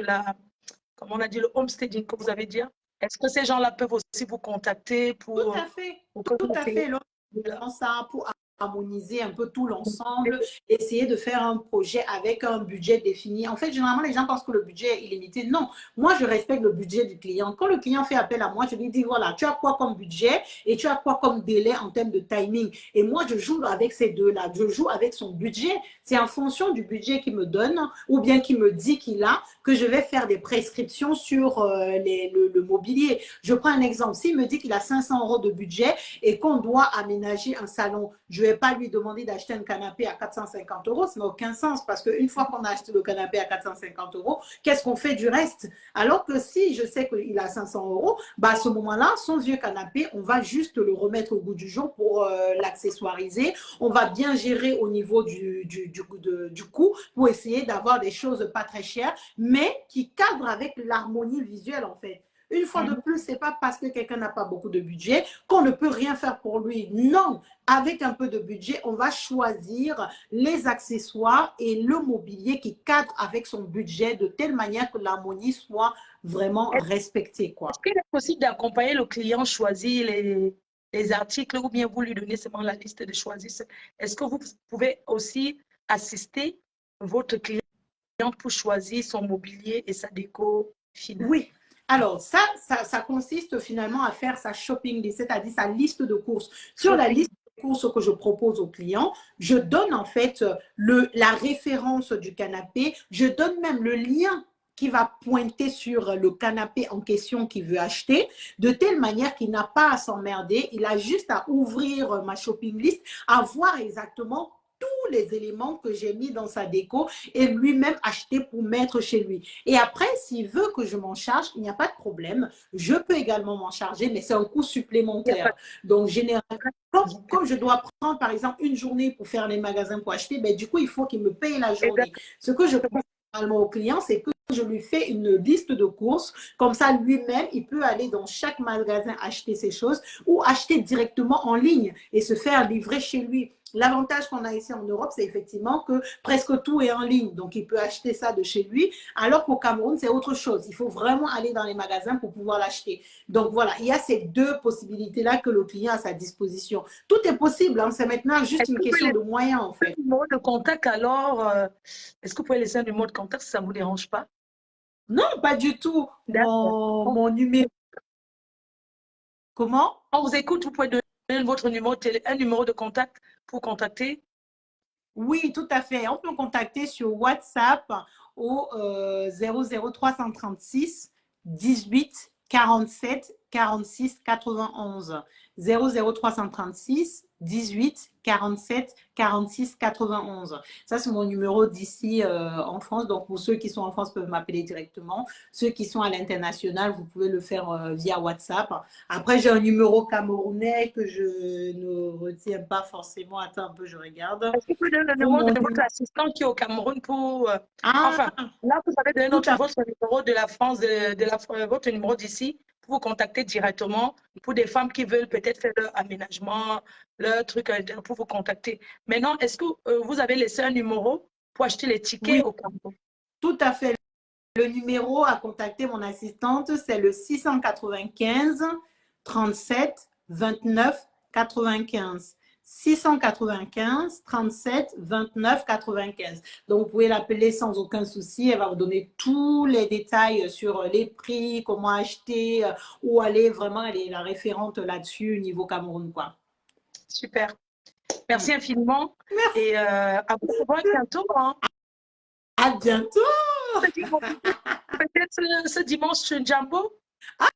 comme on a dit, le homesteading que vous avez dit. Est-ce que ces gens-là peuvent aussi vous contacter Tout à fait, pour que tout vous à créez fait. Ça pour harmoniser un peu tout l'ensemble, essayer de faire un projet avec un budget défini. En fait, généralement, les gens pensent que le budget est illimité. Non, moi, je respecte le budget du client. Quand le client fait appel à moi, je lui dis, voilà, tu as quoi comme budget et tu as quoi comme délai en termes de timing. Et moi, je joue avec ces deux-là. Je joue avec son budget. C'est en fonction du budget qu'il me donne ou bien qu'il me dit qu'il a que je vais faire des prescriptions sur le mobilier. Je prends un exemple. S'il me dit qu'il a 500 € de budget et qu'on doit aménager un salon, je ne vais pas lui demander d'acheter un canapé à 450 €. Ça n'a aucun sens parce qu'une fois qu'on a acheté le canapé à 450 €, qu'est-ce qu'on fait du reste? Alors que si je sais qu'il a 500 €, bah à ce moment-là, son vieux canapé, on va juste le remettre au goût du jour pour l'accessoiriser. On va bien gérer au niveau du coût pour essayer d'avoir des choses pas très chères, mais qui cadrent avec l'harmonie visuelle en fait. Une fois de plus, ce n'est pas parce que quelqu'un n'a pas beaucoup de budget qu'on ne peut rien faire pour lui. Non, avec un peu de budget, on va choisir les accessoires et le mobilier qui cadre avec son budget de telle manière que l'harmonie soit vraiment respectée, quoi. Est-ce qu'il est possible d'accompagner le client choisir les articles ou bien vous lui donnez seulement la liste de choisir? Est-ce que vous pouvez aussi assister votre client pour choisir son mobilier et sa déco finale? Oui. Alors, ça consiste finalement à faire sa shopping list, c'est-à-dire sa liste de courses. Sur la liste de courses que je propose au client, je donne en fait la référence du canapé, je donne même le lien qui va pointer sur le canapé en question qu'il veut acheter, de telle manière qu'il n'a pas à s'emmerder, il a juste à ouvrir ma shopping list, à voir exactement tous les éléments que j'ai mis dans sa déco et lui-même acheter pour mettre chez lui. Et après, s'il veut que je m'en charge, il n'y a pas de problème. Je peux également m'en charger, mais c'est un coût supplémentaire. Donc, généralement, comme je dois prendre, par exemple, une journée pour faire les magasins pour acheter, ben, du coup, il faut qu'il me paye la journée. Ce que je conseille généralement aux clients, c'est que je lui fais une liste de courses. Comme ça, lui-même, il peut aller dans chaque magasin acheter ses choses ou acheter directement en ligne et se faire livrer chez lui. L'avantage qu'on a ici en Europe, c'est effectivement que presque tout est en ligne. Donc, il peut acheter ça de chez lui. Alors qu'au Cameroun, c'est autre chose. Il faut vraiment aller dans les magasins pour pouvoir l'acheter. Donc, voilà, il y a ces deux possibilités-là que le client a à sa disposition. Tout est possible. Hein. C'est maintenant juste Est-ce une que vous pouvez question laisser de moyens, en un fait. numéro de contact alors? Est-ce que vous pouvez laisser un numéro de contact si ça ne vous dérange pas? Non, pas du tout. D'accord. Mon numéro. Comment? On vous écoute, vous pouvez donner votre numéro, un numéro de contact pour contacter. Oui, tout à fait. On peut me contacter sur WhatsApp au 00336 18 47 46 91. 00336 18 47 46 91. Ça, c'est mon numéro d'ici en France. Donc, pour ceux qui sont en France, peuvent m'appeler directement. Ceux qui sont à l'international, vous pouvez le faire via WhatsApp. Après, j'ai un numéro camerounais que je ne retiens pas forcément. Attends un peu, je regarde. Est-ce que vous pouvez donner le Pour numéro mon de votre assistant qui est au Cameroun pour… Ah, enfin, là, vous avez donné tout à votre numéro de la France, votre numéro d'ici pour vous contacter directement pour des femmes qui veulent peut-être faire leur aménagement, leur truc, pour vous contacter. Maintenant, est-ce que vous avez laissé un numéro pour acheter les Oui, tickets au Cameroun? tout à fait. Le numéro à contacter mon assistante, c'est le 695 37 29 95. 695 37 29 95. Donc, vous pouvez l'appeler sans aucun souci. Elle va vous donner tous les détails sur les prix, comment acheter, où aller. Vraiment, elle est la référente là-dessus au niveau Cameroun, quoi. Super. Merci infiniment. Merci. Et à vous revoir bientôt. Hein. À bientôt. Peut-être ce dimanche sur Jumbo. Ah,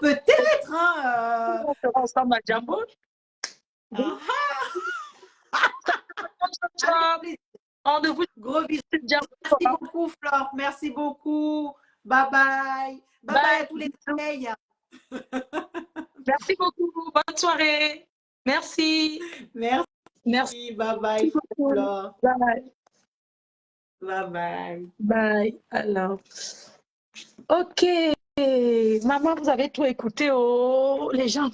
peut-être. Hein, On sera ensemble à Jumbo. Ah, Ciao. Rendez-vous gros bisous. sur Jumbo. Merci beaucoup, Flore. Merci beaucoup. Bye bye. Bye bye à tous les soleils. Merci beaucoup. Bonne soirée. Merci. Merci. Merci. Bye bye, Flore. Bye. Bye bye. Bye. Alors, ok. Maman, vous avez tout écouté, oh, les gens.